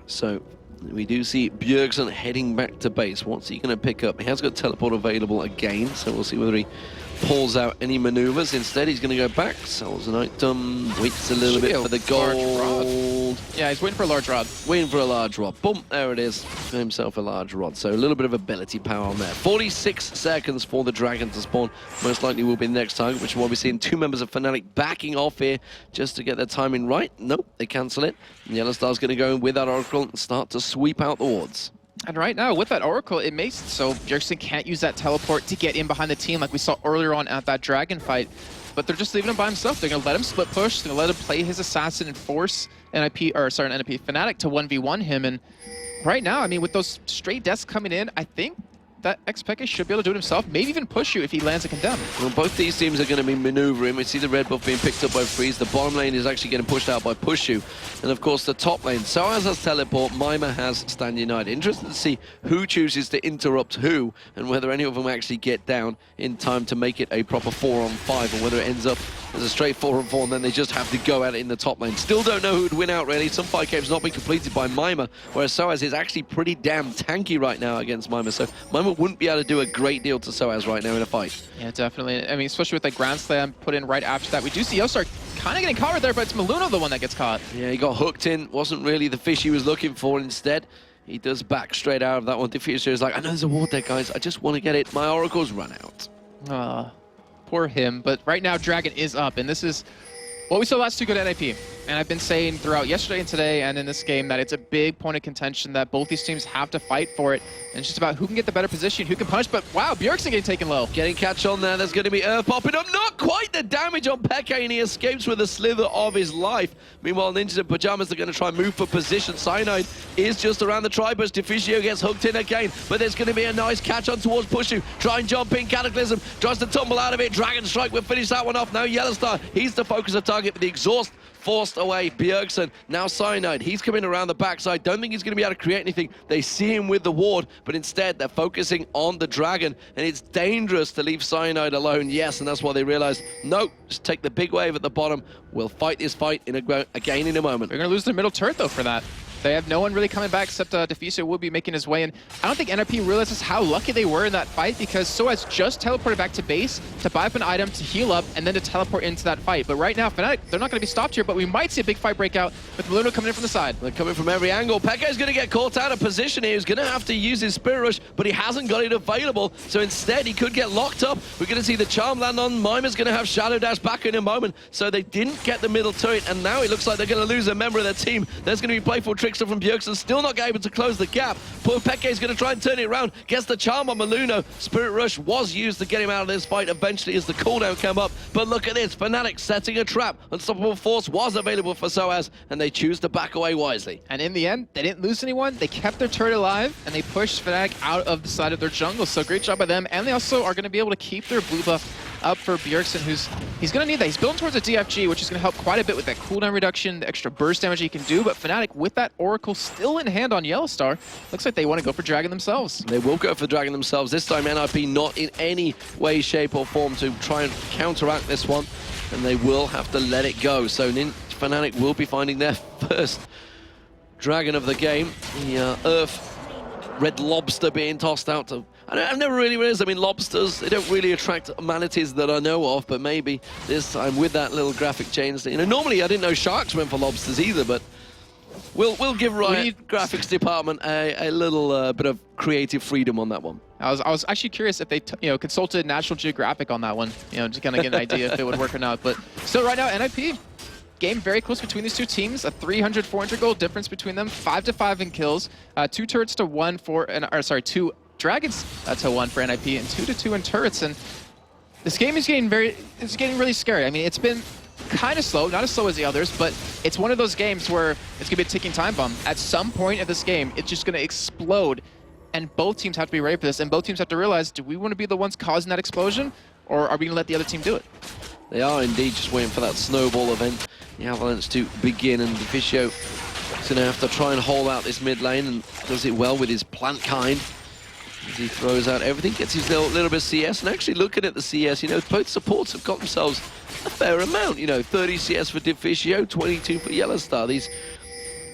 So we do see Bjergsen heading back to base. What's he going to pick up? He has got teleport available again, so we'll see whether he pulls out any maneuvers. Instead, he's going to go back, sells an item, waits a little bit for the gold. Yeah, he's waiting for a large rod. Waiting for a large rod. Boom, there it is. For himself a large rod. So a little bit of ability power on there. 46 seconds for the dragon to spawn. Most likely will be the next target, which is why we're seeing 2 members of Fnatic backing off here just to get their timing right. Nope, they cancel it. Yellowstar's going to go in with that Oracle and start to sweep out the wards. And right now, with that Oracle, it makes so Bjergsen can't use that teleport to get in behind the team like we saw earlier on at that Dragon fight. but they're just leaving him by himself. They're going to let him split push. They're going to let him play his assassin and force NIP Fnatic to 1v1 him. And right now, I mean, with those straight deaths coming in, I think that Xpeke should be able to do it himself, maybe even push you if he lands a condemn. Well, both these teams are going to be maneuvering. We see the red buff being picked up by Freeze. The bottom lane is actually getting pushed out by Pushu. And of course, the top lane. Soaz has Teleport, Mima has Stand United. Interested to see who chooses to interrupt who and whether any of them actually get down in time to make it a proper 4-on-5, or whether it ends up as a straight 4-on-4 and then they just have to go at it in the top lane. Still don't know who would win out, really. Some fight games not been completed by Mima, whereas Soaz is actually pretty damn tanky right now against Mima. So Mima wouldn't be able to do a great deal to Soaz right now in a fight. Yeah, definitely. I mean, especially with the Grand Slam put in right after that. We do see Yostar kind of getting caught right there, but it's Maluno the one that gets caught. Yeah, he got hooked in. Wasn't really the fish he was looking for. Instead, he does back straight out of that one. Diffuser is like, I know there's a ward there, guys. I just want to get it. My oracle's run out. Poor him. But right now, Dragon is up, and this is what we saw last 2 good NIP. And I've been saying throughout yesterday and today and in this game that it's a big point of contention that both these teams have to fight for it. And it's just about who can get the better position, who can punish. But wow, Bjergsen getting taken low. Getting catch on there. There's going to be Earth popping up. Not quite the damage on Peke, and he escapes with a slither of his life. Meanwhile, Ninjas in Pajamas are going to try and move for position. Cyanide is just around the tri-bush. Diffugio gets hooked in again, but there's going to be a nice catch on towards Pushu. Try and jump in. Cataclysm tries to tumble out of it. Dragon Strike will finish that one off. Now Yellowstar, he's the focus of target, but the exhaust forced away. Bjergsen, now Cyanide. He's coming around the backside. Don't think he's going to be able to create anything. They see him with the ward, but instead they're focusing on the Dragon, and it's dangerous to leave Cyanide alone. Yes, and that's why they realized, no, just take the big wave at the bottom. We'll fight this fight again in a moment. They're going to lose their middle turret, though, for that. They have no one really coming back except Diffuser will be making his way in. I don't think NRP realizes how lucky they were in that fight, because Soaz just teleported back to base to buy up an item, to heal up, and then to teleport into that fight. But right now, Fnatic, they're not going to be stopped here, but we might see a big fight break out with Maluno coming in from the side. They're coming from every angle. Peke's going to get caught out of position here. He's going to have to use his Spirit Rush, but he hasn't got it available, so instead he could get locked up. We're going to see the Charm land on. Mima's going to have Shadow Dash back in a moment, so they didn't get the middle turret, and now it looks like they're going to lose a member of their team. There's going to be Playful Trickster from Bjergsen, still not able to close the gap. Poor Peke's going to try and turn it around. Gets the charm on Maluno. Spirit Rush was used to get him out of this fight eventually as the cooldown came up. But look at this. Fnatic setting a trap. Unstoppable Force was available for Soaz, and they choose to back away wisely. And in the end, they didn't lose anyone. They kept their turret alive, and they pushed Fnatic out of the side of their jungle. So great job by them. And they also are going to be able to keep their blue buff up for Bjergsen, he's going to need that. He's building towards a DFG, which is going to help quite a bit with that cooldown reduction, the extra burst damage he can do. But Fnatic, with that Oracle still in hand on Yellowstar, looks like they want to go for Dragon themselves. They will go for Dragon themselves. This time NIP not in any way, shape or form to try and counteract this one, and they will have to let it go. So Fnatic will be finding their first Dragon of the game. The Earth Red Lobster being tossed out to... I've never really realized, I mean, lobsters, they don't really attract manatees that I know of, but maybe this time with that little graphic change. You know, normally I didn't know sharks went for lobsters either, but we'll give Riot graphics department a little bit of creative freedom on that one. I was actually curious if they consulted National Geographic on that one, to kind of get an idea if it would work or not. But still, right now, NIP game very close between these two teams. A 300-400 goal difference between them. 5-5 in kills. 2 turrets to 1 for, sorry, 2 Dragons to 1 for NIP, and 2-2 in turrets. And this game is getting really scary. I mean, it's been kind of slow, not as slow as the others, but it's one of those games where it's gonna be a ticking time bomb. At some point of this game, it's just gonna explode, and both teams have to be ready for this, and both teams have to realize, do we want to be the ones causing that explosion, or are we gonna let the other team do it? They are indeed just waiting for that snowball event, the avalanche to begin, and Diffuser is gonna have to try and hold out this mid lane, and does it well with his plant kind. As he throws out everything, gets his little bit of CS, and actually looking at the CS, both supports have got themselves a fair amount, 30 CS for Diffuser, 22 for Yellowstar. These...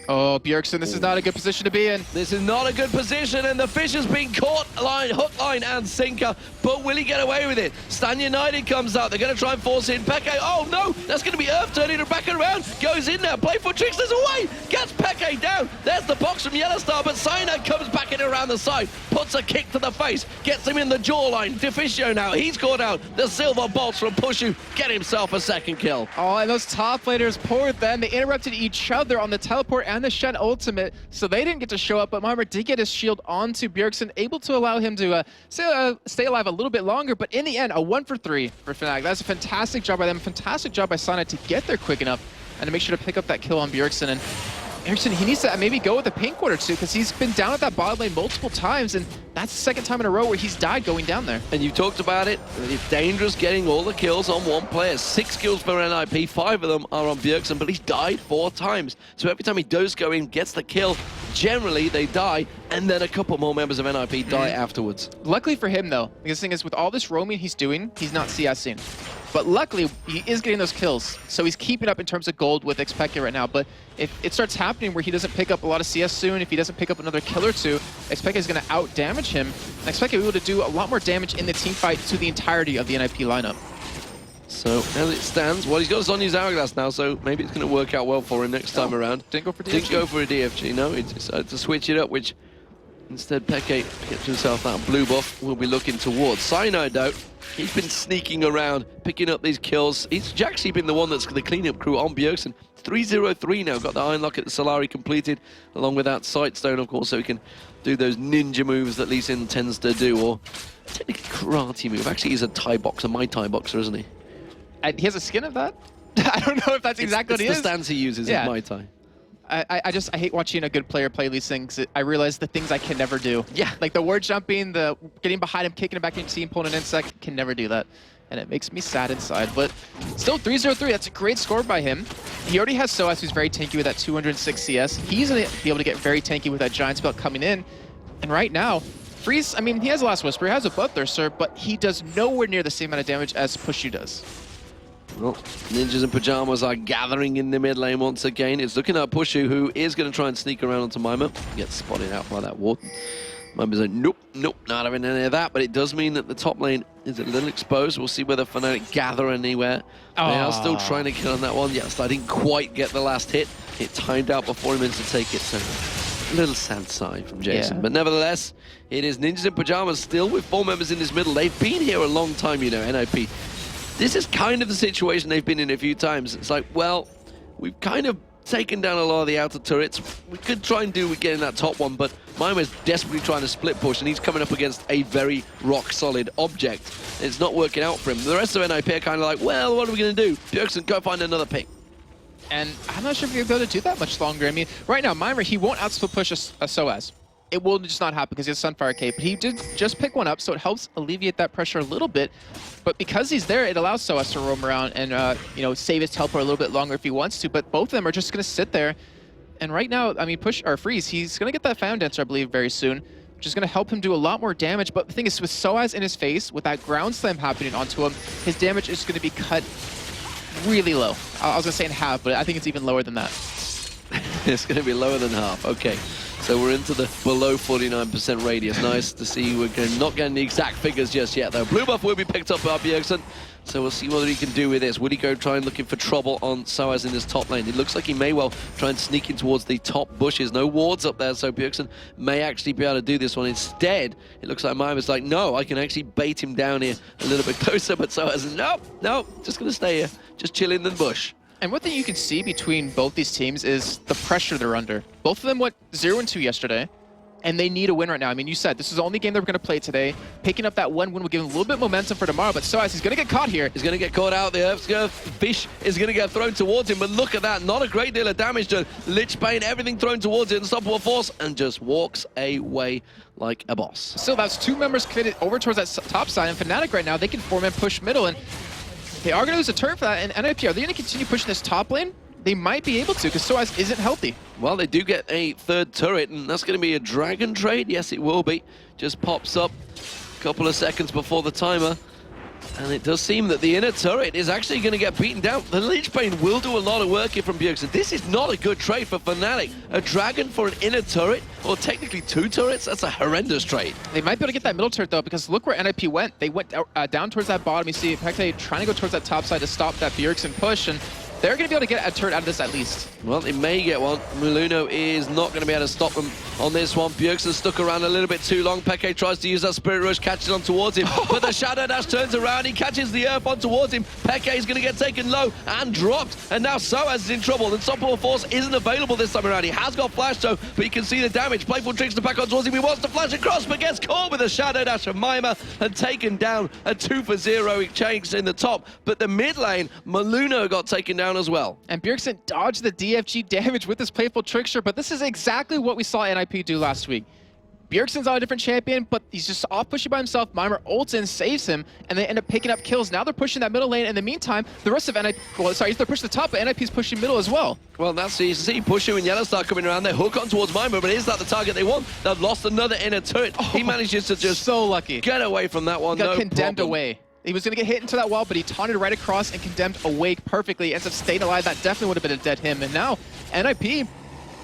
Oh, Bjergsen, this is not a good position to be in. This is not a good position, and the fish has been caught, hook, line, and sinker. But will he get away with it? Stand United comes out. They're going to try and force in Peke. Oh, no! That's going to be Earth turning her back around. Goes in there. Playful Trickster's away. Gets Peke down. There's the box from Yellowstar, but Cyanide comes back in around the side. Puts a kick to the face. Gets him in the jawline. Diffuser now. He's caught out. The silver bolts from Pushu. Get himself a second kill. Oh, and those top laners, poor them. They interrupted each other on the teleport and the Shen ultimate, so they didn't get to show up, but Marmer did get his shield onto Bjergsen, able to allow him to stay alive a little bit longer, but in the end, a 1 for 3 for Fnatic. That's a fantastic job by them, fantastic job by Sana to get there quick enough and to make sure to pick up that kill on Bjergsen. And Bjergsen, he needs to maybe go with a pink ward or two because he's been down at that bottom lane multiple times, and that's the second time in a row where he's died going down there. And you've talked about it. It's dangerous getting all the kills on one player. 6 kills for NIP, 5 of them are on Bjergsen, but he's died 4 times. So every time he does go in, gets the kill, generally they die, and then a couple more members of NIP die afterwards. Luckily for him, though, because the thing is, with all this roaming he's doing, he's not CSing. But luckily, he is getting those kills, so he's keeping up in terms of gold with Xpeke right now. But if it starts happening where he doesn't pick up a lot of CS soon, if he doesn't pick up another kill or two, Xpeke is going to out-damage him. And Xpeke will be able to do a lot more damage in the team fight to the entirety of the NIP lineup. So, as it stands, well, he's got Sonya's Hourglass now, so maybe it's going to work out well for him next time around. Didn't go for DFG. Didn't go for a DFG, no. He decided to switch it up, which instead Peke gets himself that blue buff we'll be looking towards. Cyanide, though, he's been sneaking around, picking up these kills. He's actually been the one that's the cleanup crew on Bjergsen. 3-0-3 now, got the Iron Locket, the Solari completed, along with that Sightstone, of course, so he can do those ninja moves that Lee Sin tends to do, or technically karate move. Actually, he's a Thai boxer, my Thai boxer, isn't he? He has a skin of that? I don't know if that's exactly what he is. It's the stance he uses in Muay Thai. I hate watching a good player play these things. I realize the things I can never do. Yeah. Like the ward jumping, the getting behind him, kicking him back into team, pulling an insect, can never do that. And it makes me sad inside. But still 3-0-3, that's a great score by him. He already has Soaz, who's very tanky with that 206 CS. He's going to be able to get very tanky with that Giant Spell coming in. And right now, Freeze, I mean, he has a Last Whisper, he has a Bloodthirster, but he does nowhere near the same amount of damage as Pushu does. Well, Ninjas in Pajamas are gathering in the mid lane once again. It's looking at Pushu, who is going to try and sneak around onto Mima. Gets spotted out by that ward. Mima's like, nope, nope, not having any of that. But it does mean that the top lane is a little exposed. We'll see whether Fnatic gather anywhere. They are still trying to kill on that one. Yes, I didn't quite get the last hit. It timed out before he meant to take it. So a little sad sigh from Jason. Yeah. But nevertheless, it is Ninjas in Pajamas still with 4 members in this middle. They've been here a long time, you know, NIP. This is kind of the situation they've been in a few times. It's like, well, we've kind of taken down a lot of the outer turrets. We could try and do with getting that top one, but Mima's desperately trying to split push, and he's coming up against a very rock-solid object. It's not working out for him. The rest of NIP are kind of like, well, what are we going to do? Bjergsen, go find another pick. And I'm not sure if you're able to do that much longer. I mean, right now, Mima, he won't out-split push a Soaz. It will just not happen because he has Sunfire Cape, but he did just pick one up, so it helps alleviate that pressure a little bit. But because he's there, it allows Soaz to roam around and you know, save his teleport a little bit longer if he wants to. But both of them are just going to sit there. And right now, I mean, Freeze, he's going to get that Found Dancer, I believe, very soon, which is going to help him do a lot more damage. But the thing is, with Soaz in his face, with that ground slam happening onto him, his damage is going to be cut really low. I was going to say in half, but I think it's even lower than that. It's going to be lower than half. Okay. So we're into the below 49% radius. Nice to see we're not getting the exact figures just yet, though. Blue buff will be picked up by Bjergsen, so we'll see what he can do with this. Would he go try and looking for trouble on Soaz in this top lane? It looks like he may well try and sneak in towards the top bushes. No wards up there, so Bjergsen may actually be able to do this one. Instead, it looks like Mima's like, no, I can actually bait him down here a little bit closer, but Soaz, nope, just going to stay here. Just chill in the bush. And one thing you can see between both these teams is the pressure they're under. Both of them went 0-2 yesterday, and they need a win right now. I mean, you said this is the only game they're going to play today. Picking up that one win will give them a little bit of momentum for tomorrow, but Soaz, he's going to get caught here. He's going to get caught out there. Fish is going to get thrown towards him, but look at that. Not a great deal of damage done. Lich Bane, everything thrown towards it, Unstoppable Force, and just walks away like a boss. So that's 2 members committed over towards that top side, and Fnatic right now, they can form and push middle, and they are going to lose a turret for that. And NIP, are they going to continue pushing this top lane? They might be able to, because Soaz isn't healthy. Well, they do get a 3rd turret, and that's going to be a dragon trade. Yes, it will be. Just pops up a couple of seconds before the timer. And it does seem that the inner turret is actually going to get beaten down. The Lich Bane will do a lot of work here from Bjergsen. This is not a good trade for Fnatic. A dragon for an inner turret, or technically 2 turrets? That's a horrendous trade. They might be able to get that middle turret, though, because look where NIP went. They went down towards that bottom. You see Pekte trying to go towards that top side to stop that Bjergsen push, and they're going to be able to get a turret out of this at least. Well, they may get one. Muluno is not going to be able to stop them on this one. Bjergsen stuck around a little bit too long. Peke tries to use that Spirit Rush, catches on towards him. But the Shadow Dash turns around. He catches the Earth on towards him. Peke is going to get taken low and dropped. And now Soaz is in trouble. Unstoppable Force isn't available this time around. He has got Flash, though, but you can see the damage. Playful Tricks to back on towards him. He wants to flash across, but gets caught with a Shadow Dash of Mima and taken down. A 2-for-0 exchange in the top. But the mid lane, Muluno got taken down as well. And Bjergsen dodged the DFG damage with this Playful Trickster, but this is exactly what we saw NIP do last week. Bjergsen's on a different champion, but he's just off pushing by himself. Mimir ults in, saves him, and they end up picking up kills. Now they're pushing that middle lane. In the meantime, the rest of NIP, well, sorry, they're pushing the top, but NIP's pushing middle as well. Well, that's you see Pushu and Yellowstar coming around. They hook on towards Mimir, but is that the target they want? They've lost another inner turret. Oh, he manages to just so lucky. Get away from that one. He got no condemned problem. away. He was going to get hit into that wall, but he taunted right across and condemned awake perfectly. Ends up staying alive. That definitely would have been a dead him. And now NIP,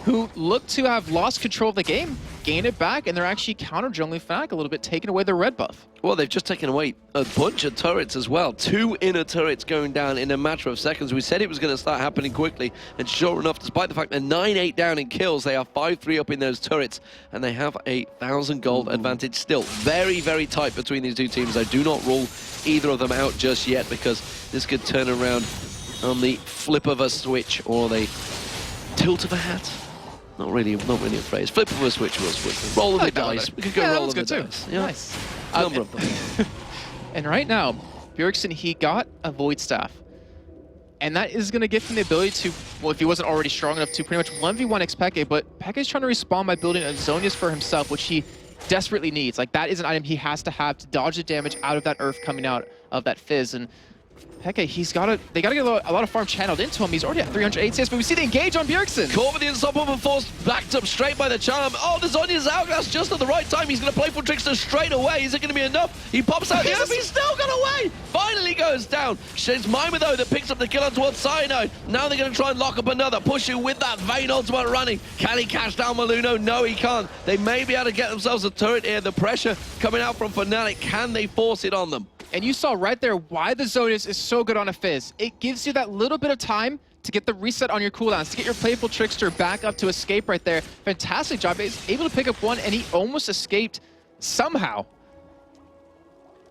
who looked to have lost control of the game, gain it back, and they're actually counter-jungling Fnatic a little bit, taking away their red buff. Well, they've just taken away a bunch of turrets as well. 2 inner turrets going down in a matter of seconds. We said it was going to start happening quickly, and sure enough, despite the fact they're 9-8 down in kills, they are 5-3 up in those turrets, and they have a 1,000 gold advantage still. Very, very tight between these two teams. I do not rule either of them out just yet, because this could turn around on the flip of a switch or the tilt of a hat. Not really a phrase. Flip of a switch was switch. Roll of the dice. We could go roll of the dice. Yeah. Nice. Number of them. And right now, Bjergsen, he got a Void Staff. And that is going to give him the ability to, well, if he wasn't already strong enough to, pretty much 1v1 Peke, but Peke's trying to respawn by building a Zonius for himself, which he desperately needs. Like, that is an item he has to have to dodge the damage out of that Earth coming out of that Fizz. And Peke, they got to get a lot of farm channeled into him. He's already at 300 ACS, but we see the engage on Bjergsen. Caught with the Unstoppable Force, backed up straight by the charm. Oh, the Zonya's out. That's just at the right time. He's going to play for Trickster straight away. Is it going to be enough? He pops out. Yes, he's still got away. Finally goes down. It's Mima, though, that picks up the kill on towards Cyanide. Now they're going to try and lock up another. Pushu with that Vayne ultimate running. Can he catch down Muluno? No, he can't. They may be able to get themselves a turret here. The pressure coming out from Fnatic. Can they force it on them? And you saw right there why the Zonius is so good on a Fizz. It gives you that little bit of time to get the reset on your cooldowns, to get your Playful Trickster back up to escape right there. Fantastic job. He's able to pick up one, and he almost escaped somehow.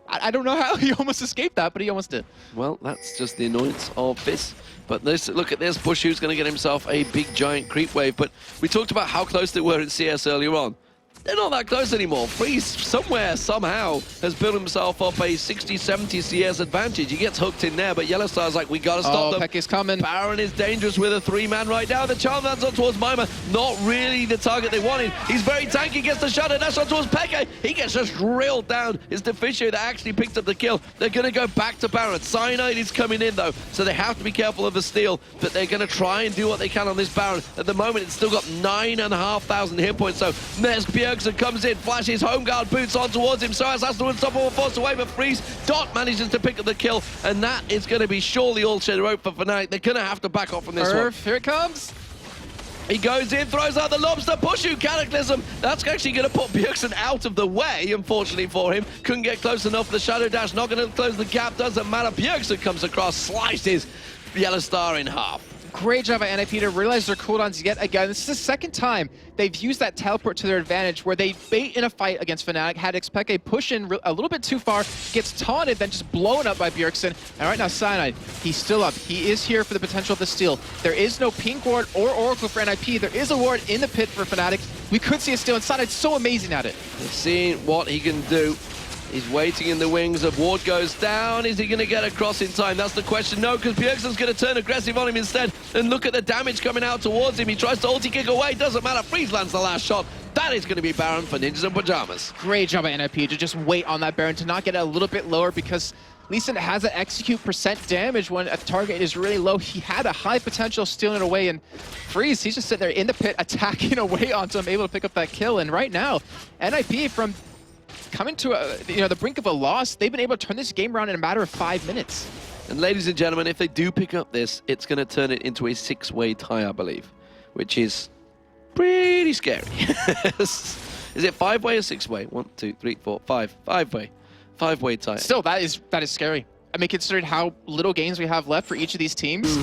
I don't know how he almost escaped that, but he almost did. Well, that's just the annoyance of this. But look at this. Pushu's going to get himself a big, giant creep wave. But we talked about how close they were in CS earlier on. They're not that close anymore. Freeze, somewhere, somehow, has built himself up a 60-70 CS advantage. He gets hooked in there, but Yellowstar's like, we gotta stop them. Peke's coming. Baron is dangerous with a 3-man right now. The charm lands on towards Mima. Not really the target they wanted. He's very tanky, gets the Shadow Dash on towards Peke. He gets just drilled down. It's Deficio that actually picked up the kill. They're gonna go back to Baron. Cyanide is coming in, though, so they have to be careful of the steal, but they're gonna try and do what they can on this Baron. At the moment, it's still got 9,500 hit points, so there's Bjergsen comes in, flashes home guard boots on towards him. Soaz has to Unstoppable Force away, but Freeze Dot manages to pick up the kill, and that is going to be surely all she wrote for Fnatic. They're going to have to back off from this one. Here it comes. He goes in, throws out the lobster, Pushu, Cataclysm. That's actually going to put Bjergsen out of the way, unfortunately for him. Couldn't get close enough. The Shadow Dash not going to close the gap. Doesn't matter. Bjergsen comes across, slices Yellowstar in half. Great job by NIP to realize their cooldowns yet again. This is the second time they've used that teleport to their advantage, where they bait in a fight against Fnatic, had Peke push in a little bit too far, gets taunted, then just blown up by Bjergsen. And right now, Cyanide, he's still up. He is here for the potential of the steal. There is no pink ward or oracle for NIP. There is a ward in the pit for Fnatic. We could see a steal, and Cyanide's so amazing at it. Seeing what he can do. He's waiting in the wings. A ward goes down. Is he going to get across in time? That's the question. No, because Bjergsen's going to turn aggressive on him instead. And look at the damage coming out towards him. He tries to ulti kick away. Doesn't matter. Freeze lands the last shot. That is going to be Baron for Ninjas in Pajamas. Great job by NIP to just wait on that Baron, to not get it a little bit lower, because Lee Sin has an execute percent damage when a target is really low. He had a high potential stealing it away, and Freeze, he's just sitting there in the pit attacking away onto him, able to pick up that kill. And right now, NIP, from coming to the brink of a loss, they've been able to turn this game around in a matter of 5 minutes. And ladies and gentlemen, if they do pick up this, it's going to turn it into a 6-way tie, I believe, which is pretty scary. Is it 5-way or 6-way? 1, 2, 3, 4, 5. 5-way. 5-way tie. Still, that is scary. I mean, considering how little games we have left for each of these teams.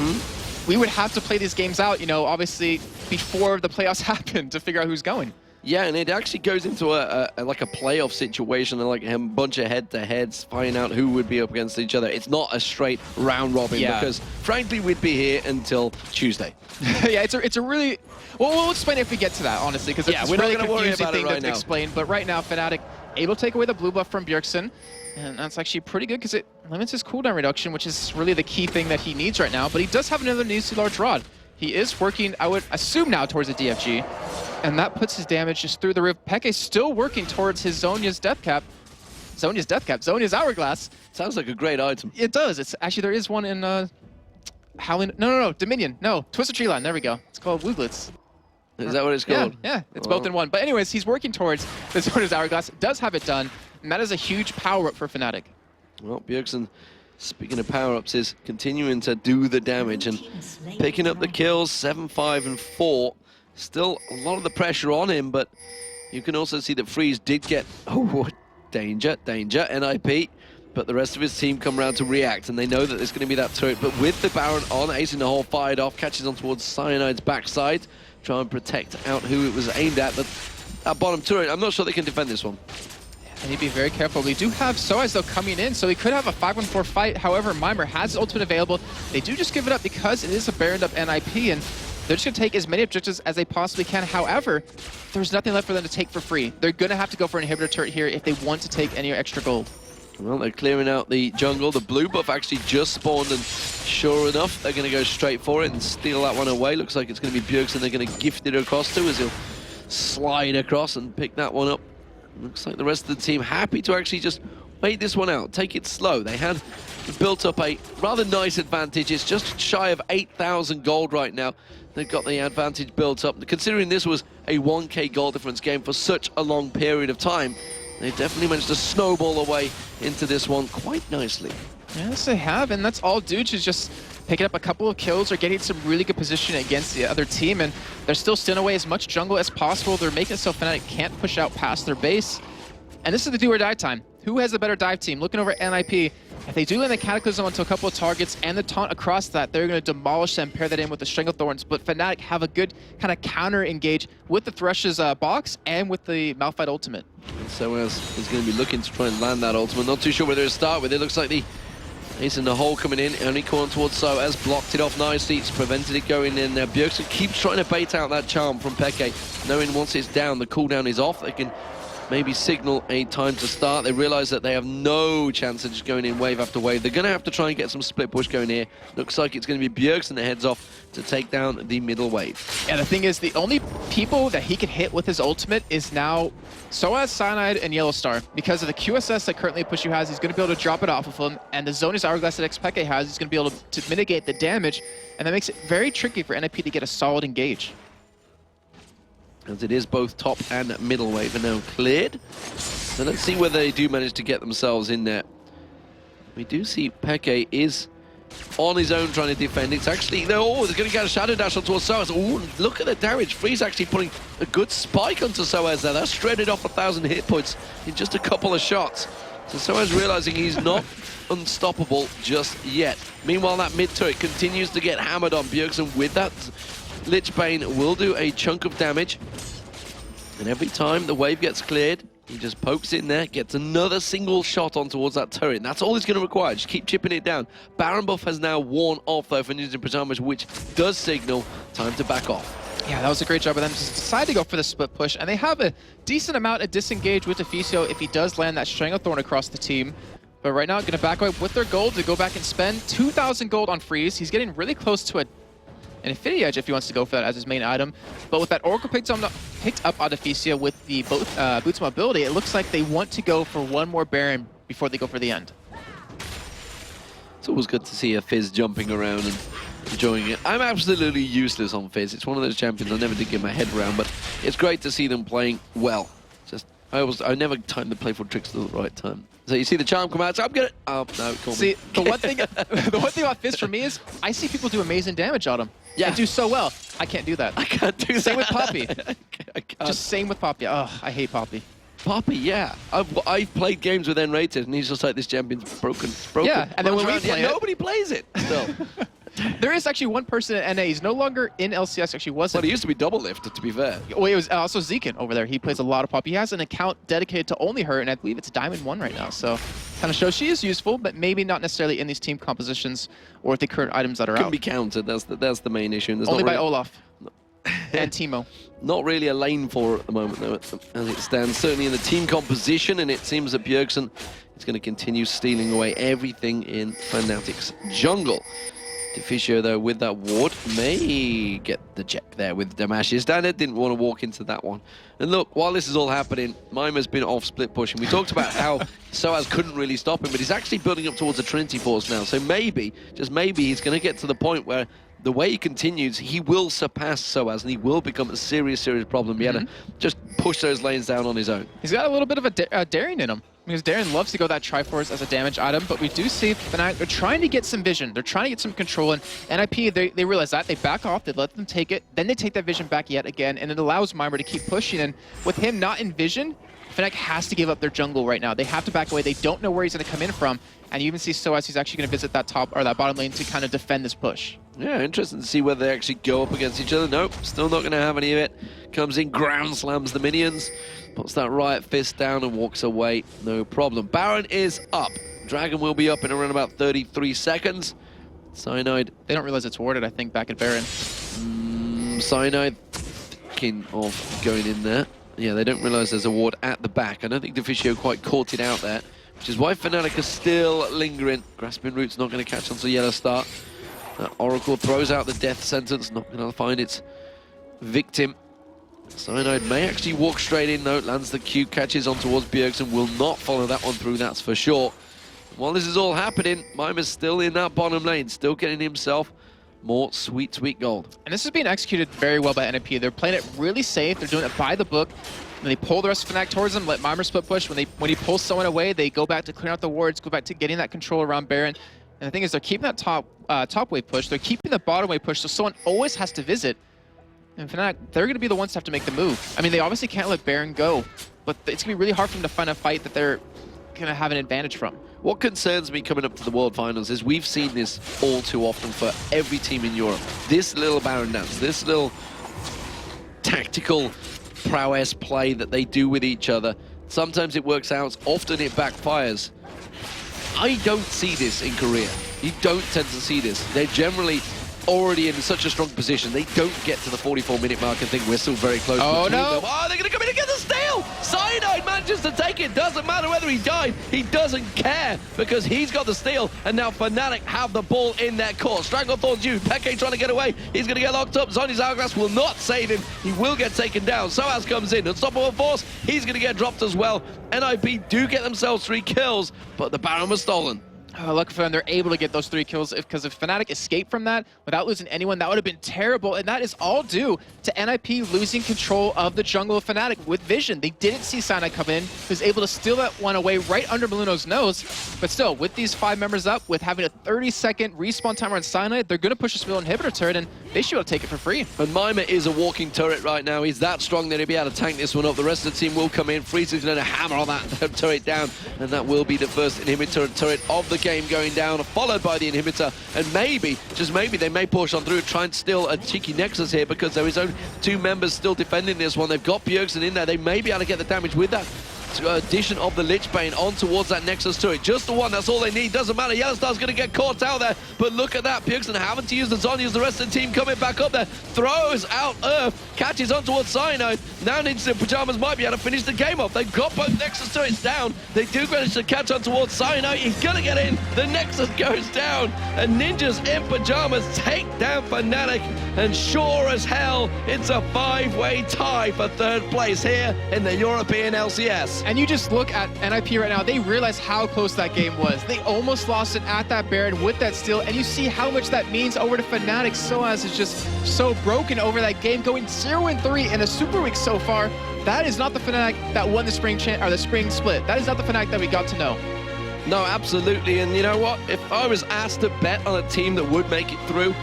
we would have to play these games out, you know, obviously before the playoffs happen to figure out who's going. Yeah, and it actually goes into like a playoff situation, like a bunch of head-to-heads, finding out who would be up against each other. It's not a straight round robin because, frankly, we'd be here until Tuesday. Yeah, it's a really... Well, we'll explain it if we get to that, honestly, because it's we're really not gonna worry confusing about it thing right to now. explain. But right now, Fnatic able to take away the blue buff from Bjergsen, and that's actually pretty good because it limits his cooldown reduction, which is really the key thing that he needs right now. But he does have another Nisi large rod. He is working, I would assume now, towards the DFG, and that puts his damage just through the roof. Peke's still working towards his Zhonya's death cap. Zhonya's hourglass. Sounds like a great item. It does. It's actually, there is one in Howling. No, Dominion. No, Twisted Tree Line. There we go. It's called Wooglets. Is that what it's called? Yeah, it's both in one. But anyways, he's working towards the Zhonya's hourglass. Does have it done, and that is a huge power up for Fnatic. Well, Bjergsen, speaking of power-ups, is continuing to do the damage and picking up the kills, 7, 5, and 4. Still a lot of the pressure on him, but you can also see that Freeze did get, danger, NIP, but the rest of his team come around to react, and they know that there's going to be that turret. But with the Baron on, Ace in the hole fired off, catches on towards Cyanide's backside, try and protect out who it was aimed at, but that bottom turret, I'm not sure they can defend this one. And he'd be very careful. We do have Soaz, though, coming in, so he could have a 5-1-4 fight. However, Mimer has his ultimate available. They do just give it up because it is a Baroned up NIP, and they're just going to take as many objectives as they possibly can. However, there's nothing left for them to take for free. They're going to have to go for an inhibitor turret here if they want to take any extra gold. Well, they're clearing out the jungle. The blue buff actually just spawned, and sure enough, they're going to go straight for it and steal that one away. Looks like it's going to be Bjergsen they're going to gift it across to as he'll slide across and pick that one up. Looks like the rest of the team happy to actually just wait this one out, take it slow. They had built up a rather nice advantage. It's just shy of 8,000 gold right now. They've got the advantage built up. Considering this was a 1k gold difference game for such a long period of time, they definitely managed to snowball away into this one quite nicely. Yes, they have, and that's all due to just picking up a couple of kills or getting some really good position against the other team, and they're still stealing away as much jungle as possible. They're making it so Fnatic can't push out past their base. And this is the do or die time. Who has a better dive team? Looking over at NIP, if they do land the Cataclysm onto a couple of targets and the taunt across that, they're going to demolish them, pair that in with the Stranglethorns. But Fnatic have a good kind of counter-engage with the Thresh's box and with the Malphite ultimate. And Soaz is going to be looking to try and land that ultimate. Not too sure where to start with. It looks like the Ace in the hole coming in, only corner towards Soaz, blocked it off nicely, it's prevented it going in there. Bjergsen keeps trying to bait out that charm from Peke, knowing once it's down, the cooldown is off, they can maybe signal a time to start. They realize that they have no chance of just going in wave after wave. They're going to have to try and get some split push going here. Looks like it's going to be Bjergsen that heads off to take down the middle wave. Yeah, the thing is, the only people that he can hit with his ultimate is now Soaz, Cyanide, and Yellowstar. Because of the QSS that currently Pushu has, he's going to be able to drop it off of him, and the Zhonya's Hourglass that Xpeke has, he's going to be able to mitigate the damage, and that makes it very tricky for NIP to get a solid engage. As it is both top and middle wave are now cleared. So let's see whether they do manage to get themselves in there. We do see Peke is on his own trying to defend. It's actually, they're going to get a Shadow Dash on towards Soaz. Oh, look at the damage. Freeze actually putting a good spike onto Soaz there. That's shredded off 1,000 hit points in just a couple of shots. So Soaz realizing he's not unstoppable just yet. Meanwhile, that mid turret continues to get hammered on. Bjergsen with that Lich Bane will do a chunk of damage. And every time the wave gets cleared, he just pokes in there, gets another single shot on towards that turret. And that's all he's going to require. Just keep chipping it down. Baron buff has now worn off, though, for using Pyjamas, which does signal time to back off. Yeah, that was a great job of them to decide to go for the split push. And they have a decent amount of disengage with Deficio if he does land that Stranglethorn across the team. But right now, going to back away with their gold to go back and spend 2,000 gold on Freeze. He's getting really close to an Infinity Edge if he wants to go for that as his main item. But with that Oracle picked up on Deficio with the Boots mobility, it looks like they want to go for one more Baron before they go for the end. It's always good to see a Fizz jumping around and enjoying it. I'm absolutely useless on Fizz. It's one of those champions I never did get my head around, but it's great to see them playing well. Just I never timed the playful tricks at the right time. So you see the charm come out, so I'm gonna... Oh, no, it caught me. See, the one thing about Fizz for me is I see people do amazing damage on him. Yeah. And do so well. I can't do that. I can't do that. Same with Poppy. I can't. Just same with Poppy. Oh, I hate Poppy. Poppy, yeah. I've played games with N-rated, and he's just like, this champion's broken. It's broken. Yeah, and then when we play it, nobody plays it still. There is actually one person at NA. He's no longer in LCS. Actually, wasn't. But he used to be double lifted, to be fair. Well, it was also Zekin over there. He plays a lot of pop. He has an account dedicated to only her, and I believe it's Diamond 1 right now. So kind of shows she is useful, but maybe not necessarily in these team compositions or with the current items that are Can out. be countered. That's the main issue. And there's Only not by really, Olaf and Teemo. Not really a lane for her at the moment, though, as it stands. Certainly in the team composition, and it seems that Bjergsen is going to continue stealing away everything in Fnatic's jungle. Deficio, though, with that ward, may get the check there with Damashi. Standard didn't want to walk into that one. And look, while this is all happening, Mimer's been off split pushing. We talked about how Soaz couldn't really stop him, but he's actually building up towards a Trinity Force now. So maybe, just maybe, he's going to get to the point where the way he continues, he will surpass Soaz, and he will become a serious, serious problem. He had to just push those lanes down on his own. He's got a little bit of a daring in him. Because Darren loves to go that Triforce as a damage item, but we do see Fnatic, they're trying to get some vision. They're trying to get some control, and NIP, they realize that. They back off, they let them take it, then they take that vision back yet again, and it allows Mimer to keep pushing. And with him not in vision, Fnatic has to give up their jungle right now. They have to back away. They don't know where he's going to come in from, and you even see Soaz, he's actually going to visit that top or that bottom lane to kind of defend this push. Yeah, interesting to see whether they actually go up against each other. Nope, still not going to have any of it. Comes in, ground slams the minions, puts that Riot Fist down and walks away. No problem. Baron is up. Dragon will be up in around about 33 seconds. Cyanide. They don't realize it's warded, I think, back at Baron. Cyanide thinking of going in there. Yeah, they don't realize there's a ward at the back. I don't think Deficio quite caught it out there, which is why Fnatic are still lingering. Grasping Root's not going to catch onto Yellow Star. Oracle throws out the death sentence, not going to find its victim. Cyanide may actually walk straight in, though. Lands the Q, catches on towards Bjergsen, will not follow that one through, that's for sure. While this is all happening, Mimer's still in that bottom lane, still getting himself more sweet, sweet gold. And this is being executed very well by NIP. They're playing it really safe. They're doing it by the book. And they pull the rest of Fnatic towards them, let Mimer split push. When he pulls someone away, they go back to clearing out the wards, go back to getting that control around Baron. And the thing is, they're keeping that top wave push. They're keeping the bottom wave push, so someone always has to visit. And Fnatic, they're going to be the ones to have to make the move. I mean, they obviously can't let Baron go, but it's going to be really hard for them to find a fight that they're going to have an advantage from. What concerns me coming up to the World Finals is we've seen this all too often for every team in Europe. This little Baron dance, this little tactical prowess play that they do with each other. Sometimes it works out, often it backfires. I don't see this in Korea. You don't tend to see this. They're generally already in such a strong position. They don't get to the 44-minute mark and think we're still very close. Oh, no. Oh, they're going to come in and get the steal! Cyanide manages to take it. Doesn't matter whether he died. He doesn't care because he's got the steal, and now Fnatic have the ball in their court. Stranglethorn's you. Peke trying to get away. He's going to get locked up. Zhonya's Hourglass will not save him. He will get taken down. Soaz comes in. Unstoppable Force. He's going to get dropped as well. NIP do get themselves 3 kills, but the Baron was stolen. Oh, lucky for them, they're able to get those 3 kills because if Fnatic escaped from that without losing anyone, that would have been terrible. And that is all due to NIP losing control of the jungle of Fnatic with vision. They didn't see Cyanide come in. He was able to steal that one away right under Maluno's nose. But still, with these 5 members up, with having a 30-second respawn timer on Cyanide, they're going to push a Spill Inhibitor turret, and they should be able to take it for free. And Mimer is a walking turret right now. He's that strong that he'll be able to tank this one up. The rest of the team will come in. Freeze's going to hammer on that turret down, and that will be the first inhibitor turret of the game going down, followed by the inhibitor. And maybe, just maybe, they may push on through, try and steal a cheeky Nexus here because there is only 2 members still defending this one. They've got Bjergsen in there. They may be able to get the damage with that addition of the Lich Bane on towards that Nexus turret. Just the one, that's all they need. Doesn't matter. Yellowstar's going to get caught out there, but look at that. Bjergsen having to use the Zhonya's, the rest of the team coming back up there. Throws out Earth, catches on towards Cyanide. Now Ninjas in Pajamas might be able to finish the game off. They've got both Nexus turrets down. They do manage to catch on towards Cyanide. He's going to get in. The Nexus goes down, and Ninjas in Pajamas take down Fnatic. And sure as hell, it's a 5-way tie for 3rd place here in the European LCS. And you just look at NIP right now, they realize how close that game was. They almost lost it at that Baron with that steal, and you see how much that means over to Fnatic. Soaz is just so broken over that game, going 0-3 in a super week so far. That is not the Fnatic that won the spring split. That is not the Fnatic that we got to know. No, absolutely. And you know what? If I was asked to bet on a team that would make it through,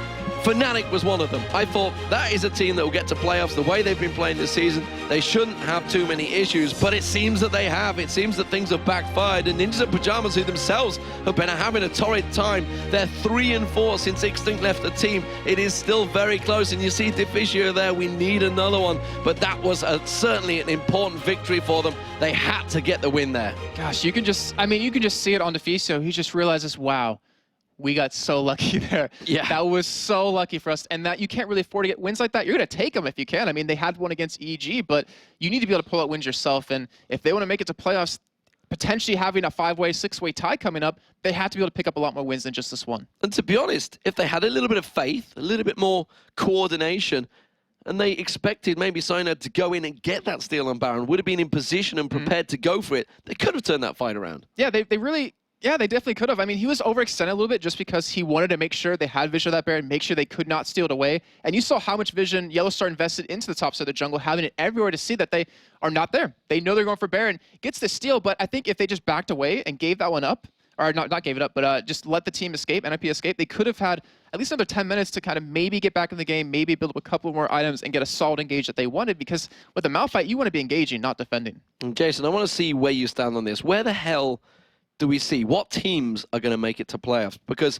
Fnatic was one of them. I thought that is a team that will get to playoffs. The way they've been playing this season, they shouldn't have too many issues, but it seems that they have. It seems that things have backfired, and Ninjas and Pajamas, who themselves have been having a torrid time, they're 3-4 since Extinct left the team. It is still very close, and you see Deficio there. We need another one, but that was certainly an important victory for them. They had to get the win there. Gosh, you can just see it on Deficio. He just realizes, wow, we got so lucky there. Yeah. That was so lucky for us. And that you can't really afford to get wins like that. You're going to take them if you can. I mean, they had one against EG, but you need to be able to pull out wins yourself. And if they want to make it to playoffs, potentially having a 5-way, 6-way tie coming up, they have to be able to pick up a lot more wins than just this one. And to be honest, if they had a little bit of faith, a little bit more coordination, and they expected maybe Cyanide to go in and get that steal on Baron, would have been in position and prepared to go for it, they could have turned that fight around. Yeah, they definitely could have. I mean, he was overextended a little bit just because he wanted to make sure they had vision of that Baron, make sure they could not steal it away. And you saw how much vision Yellowstar invested into the top side of the jungle, having it everywhere to see that they are not there. They know they're going for Baron. Gets the steal, but I think if they just backed away and gave that one up, or not gave it up, but just let the team escape, NIP escape, they could have had at least another 10 minutes to kind of maybe get back in the game, maybe build up a couple more items and get a solid engage that they wanted, because with the Malphite, you want to be engaging, not defending. And Jason, I want to see where you stand on this. Where the hell do we see what teams are going to make it to playoffs? Because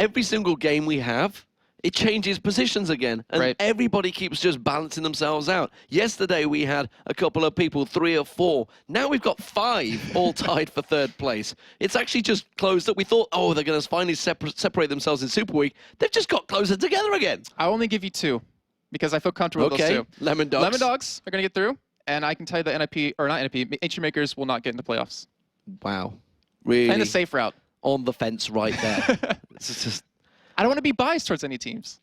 every single game we have, it changes positions again, and everybody keeps just balancing themselves out. Yesterday we had a couple of people, 3 or 4. Now we've got 5 all tied for 3rd place. It's actually just closed up. We thought, oh, they're going to finally separate themselves in Super Week. They've just got closer together again. I'll only give you 2 because I feel comfortable with those 2. Lemon Dogs. Lemon Dogs are going to get through, and I can tell you that Ancient Makers will not get into playoffs. Wow. Really? And a safe route. On the fence right there. It's just... I don't want to be biased towards any teams.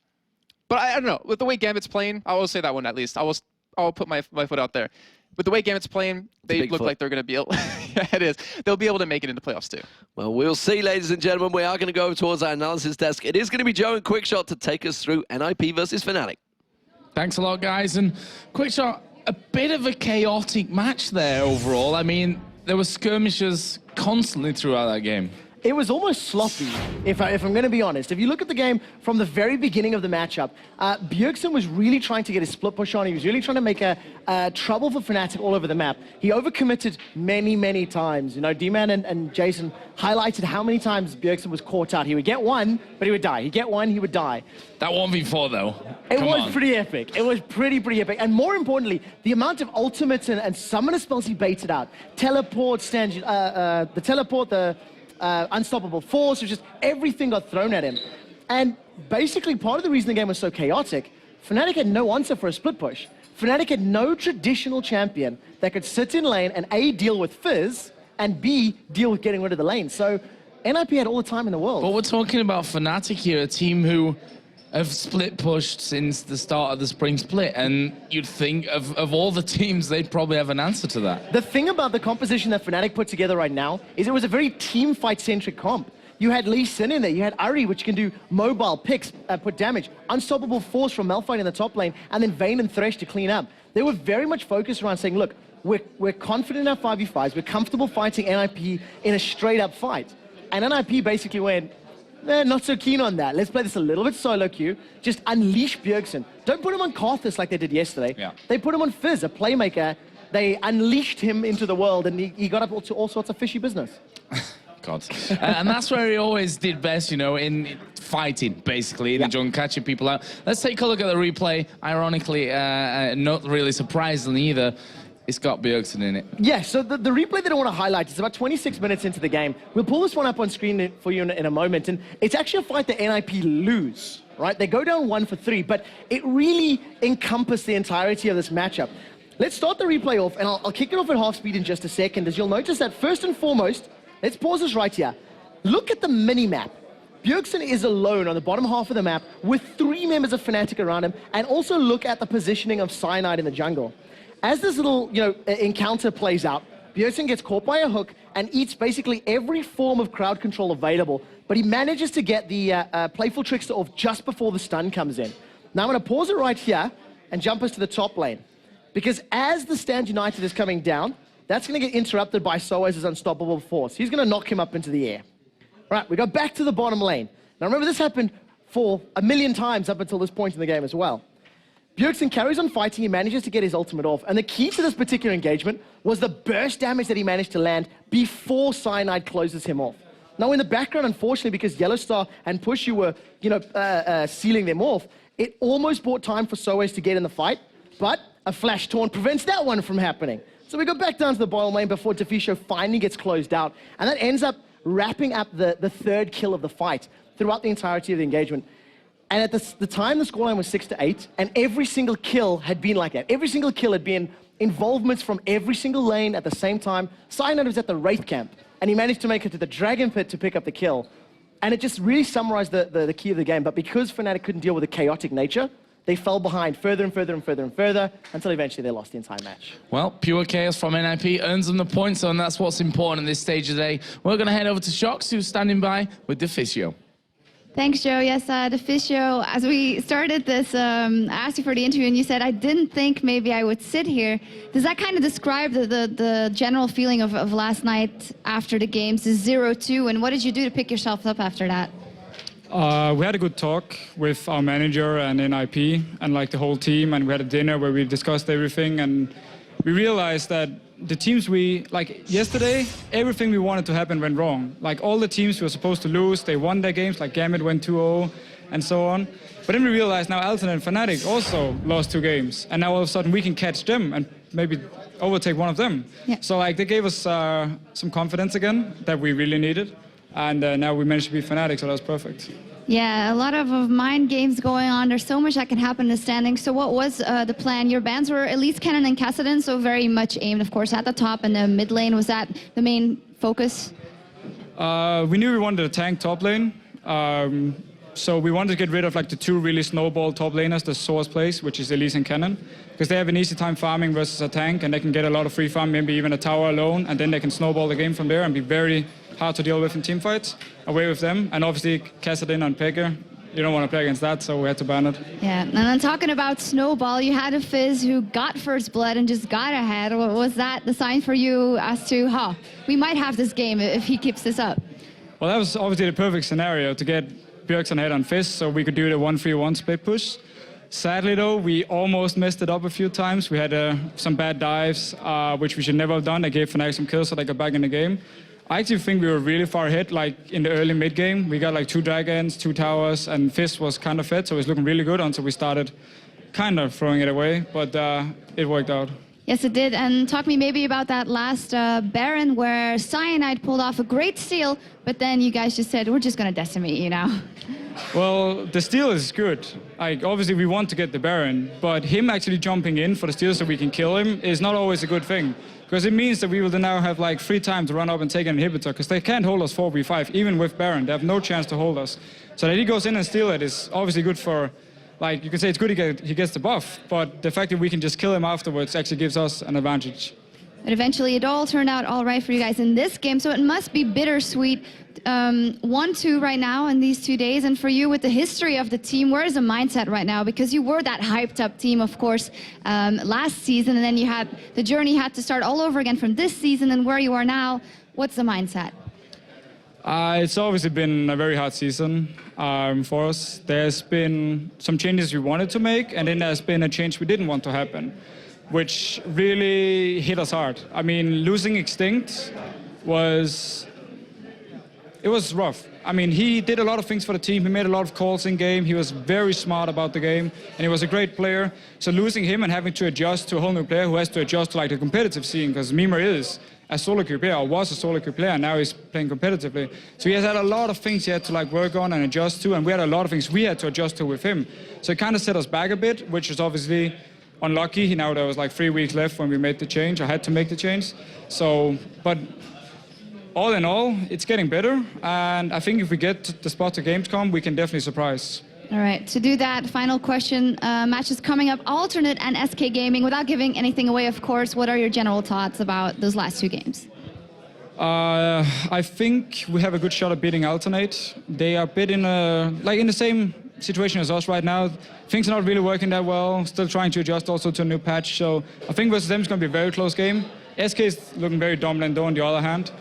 But I don't know. With the way Gambit's playing, I will say that one at least. I'll put my foot out there. With the way Gambit's playing, they look like they're going to be able... Yeah, it is. They'll be able to make it into playoffs too. Well, we'll see, ladies and gentlemen. We are going to go towards our analysis desk. It is going to be Joe and Quickshot to take us through NIP versus Fnatic. Thanks a lot, guys. And Quickshot, a bit of a chaotic match there overall. I mean, there were skirmishes constantly throughout that game. It was almost sloppy, if I'm going to be honest. If you look at the game from the very beginning of the matchup, Bjergsen was really trying to get his split push on. He was really trying to make trouble for Fnatic all over the map. He overcommitted many, many times. You know, D-Man and Jason highlighted how many times Bjergsen was caught out. He would get one, but he would die. He'd get one, he would die. That 1v4, though. It was pretty epic. It was pretty epic. And more importantly, the amount of ultimates and summoner spells he baited out. Teleport, the teleport, the... unstoppable force, just everything got thrown at him. And basically, part of the reason the game was so chaotic, Fnatic had no answer for a split push. Fnatic had no traditional champion that could sit in lane and A, deal with Fizz, and B, deal with getting rid of the lane. So NIP had all the time in the world. But we're talking about Fnatic here, a team who have split pushed since the start of the spring split, and you'd think of all the teams, they'd probably have an answer to that. The thing about the composition that Fnatic put together right now is it was a very team fight-centric comp. You had Lee Sin in there, you had Ari, which can do mobile picks, put damage, unstoppable force from Malphite in the top lane, and then Vayne and Thresh to clean up. They were very much focused around saying, look, we're confident in our 5v5s, we're comfortable fighting NIP in a straight-up fight. And NIP basically went, they're not so keen on that. Let's play this a little bit solo queue. Just unleash Bjergsen. Don't put him on Karthus like they did yesterday. Yeah. They put him on Fizz, a playmaker. They unleashed him into the world, and he got up to all sorts of fishy business. God. And that's where he always did best, you know, in fighting, basically, in the jungle, catching people out. Let's take a look at the replay. Ironically, not really surprisingly either, it's got Bjergsen in it. Yeah, so the replay that I want to highlight is about 26 minutes into the game. We'll pull this one up on screen for you in a moment, and it's actually a fight that NIP lose, right? They go down 1-for-3, but it really encompassed the entirety of this matchup. Let's start the replay off, and I'll kick it off at half speed in just a second, as you'll notice that first and foremost, let's pause this right here. Look at the mini-map. Bjergsen is alone on the bottom half of the map with 3 members of Fnatic around him, and also look at the positioning of Cyanide in the jungle. As this little, encounter plays out, Bjergsen gets caught by a hook and eats basically every form of crowd control available, but he manages to get the Playful Trickster off just before the stun comes in. Now I'm going to pause it right here and jump us to the top lane, because as the Stand United is coming down, that's going to get interrupted by Soaz's unstoppable force. He's going to knock him up into the air. All right, we go back to the bottom lane. Now remember, this happened for a million times up until this point in the game as well. Bjergsen carries on fighting, he manages to get his ultimate off, and the key to this particular engagement was the burst damage that he managed to land before Cyanide closes him off. Now in the background, unfortunately, because Yellowstar and Pushy were, sealing them off, it almost bought time for Soes to get in the fight, but a flash taunt prevents that one from happening. So we go back down to the bottom lane before Tefisho finally gets closed out, and that ends up wrapping up the third kill of the fight throughout the entirety of the engagement. And at the time, the scoreline was 6-8, and every single kill had been like that. Every single kill had been involvements from every single lane at the same time. Cyanide was at the Wraith camp, and he managed to make it to the Dragon Pit to pick up the kill. And it just really summarized the key of the game. But because Fnatic couldn't deal with the chaotic nature, they fell behind further and further and further and further until eventually they lost the entire match. Well, pure chaos from NIP earns them the points, and that's what's important at this stage of the day. We're going to head over to Shox, who's standing by with Deficio. Thanks, Joe. Yes, Deficio, as we started this, I asked you for the interview and you said, I didn't think maybe I would sit here. Does that kind of describe the general feeling of last night after the games, the 0-2, and what did you do to pick yourself up after that? We had a good talk with our manager and NIP and like the whole team, and we had a dinner where we discussed everything, and we realized that the teams yesterday, everything we wanted to happen went wrong. Like all the teams we were supposed to lose, they won their games, like Gambit went 2-0 and so on. But then we realized now Alternate and Fnatic also lost 2 games, and now all of a sudden we can catch them and maybe overtake one of them. Yeah. So they gave us some confidence again that we really needed, and now we managed to beat Fnatic, so that was perfect. Yeah, a lot of mind games going on. There's so much that can happen in the standings. So what was the plan? Your bans were at least Kennen and Kassadin, so very much aimed, of course, at the top and the mid lane. Was that the main focus? We knew we wanted a tank top lane. So we wanted to get rid of the 2 really snowball top laners the Source plays, which is Elise and Kennen, because they have an easy time farming versus a tank, and they can get a lot of free farm, maybe even a tower alone, and then they can snowball the game from there and be very hard to deal with in team fights, away with them. And obviously Kassadin and Pekka, you don't want to play against that, so we had to ban it. Yeah, and then talking about Snowball, you had a Fizz who got first blood and just got ahead. Was that the sign for you as to, we might have this game if he keeps this up? Well, that was obviously the perfect scenario to get Bjergsen ahead on Fizz, so we could do the 1-3-1 split push. Sadly though, we almost messed it up a few times. We had some bad dives, which we should never have done. They gave Fnatic some kills so they got back in the game. I actually think we were really far ahead, in the early mid game. We got 2 dragons, 2 towers, and Fizz was kind of fed, so it was looking really good until we started kind of throwing it away, but it worked out. Yes, it did. And talk me maybe about that last Baron where Cyanide pulled off a great steal, but then you guys just said, we're just going to decimate you now. Well, the steal is good. Obviously, we want to get the Baron, but him actually jumping in for the steal so we can kill him is not always a good thing. Because it means that we will now have free time to run up and take an inhibitor, because they can't hold us 4v5, even with Baron. They have no chance to hold us. So that he goes in and steal it is obviously good for, you can say it's good he gets the buff, but the fact that we can just kill him afterwards actually gives us an advantage. But eventually it all turned out all right for you guys in this game, so it must be bittersweet. 1-2 right now in these 2 days, and for you with the history of the team, where is the mindset right now? Because you were that hyped up team, of course, last season, and then you had the journey had to start all over again from this season, and where you are now, what's the mindset? It's obviously been a very hard season for us. There's been some changes we wanted to make, and then there's been a change we didn't want to happen, which really hit us hard. I mean, losing Extinct was rough. I mean, he did a lot of things for the team. He made a lot of calls in game. He was very smart about the game, and he was a great player. So losing him and having to adjust to a whole new player who has to adjust to the competitive scene, because Mimir is a solo queue player, or was a solo queue player, and now he's playing competitively. So he has had a lot of things he had to work on and adjust to, and we had a lot of things we had to adjust to with him. So it kind of set us back a bit, which is obviously unlucky. Now there was 3 weeks left when we made the change. I had to make the change. So, but all in all, it's getting better, and I think if we get to the spot to Gamescom, we can definitely surprise. All right, to do that, final question, matches coming up, Alternate and SK Gaming. Without giving anything away, of course, what are your general thoughts about those last 2 games? I think we have a good shot at beating Alternate. They are a bit in the same situation as us right now. Things are not really working that well, still trying to adjust also to a new patch, so I think versus them it's going to be a very close game. SK is looking very dominant though on the other hand.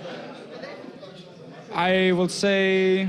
I will say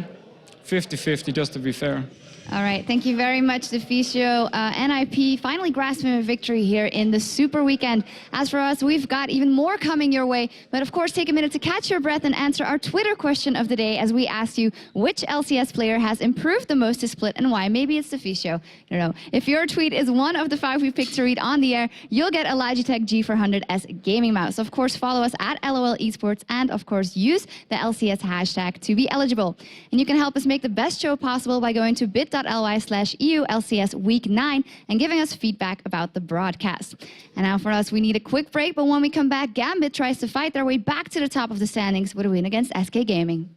50-50 just to be fair. All right, thank you very much, Deficio. NIP finally grasping a victory here in the Super Weekend. As for us, we've got even more coming your way. But of course, take a minute to catch your breath and answer our Twitter question of the day as we asked you which LCS player has improved the most to Split and why. Maybe it's Deficio. I don't know. If your tweet is one of the 5 we picked to read on the air, you'll get a Logitech G400 as gaming mouse. Of course, follow us at LOL Esports and of course use the LCS hashtag to be eligible. And you can help us make the best show possible by going to bit.ly/EU LCS Week 9 and giving us feedback about the broadcast. And now for us, we need a quick break, but when we come back, Gambit tries to fight their way back to the top of the standings with a win against SK Gaming.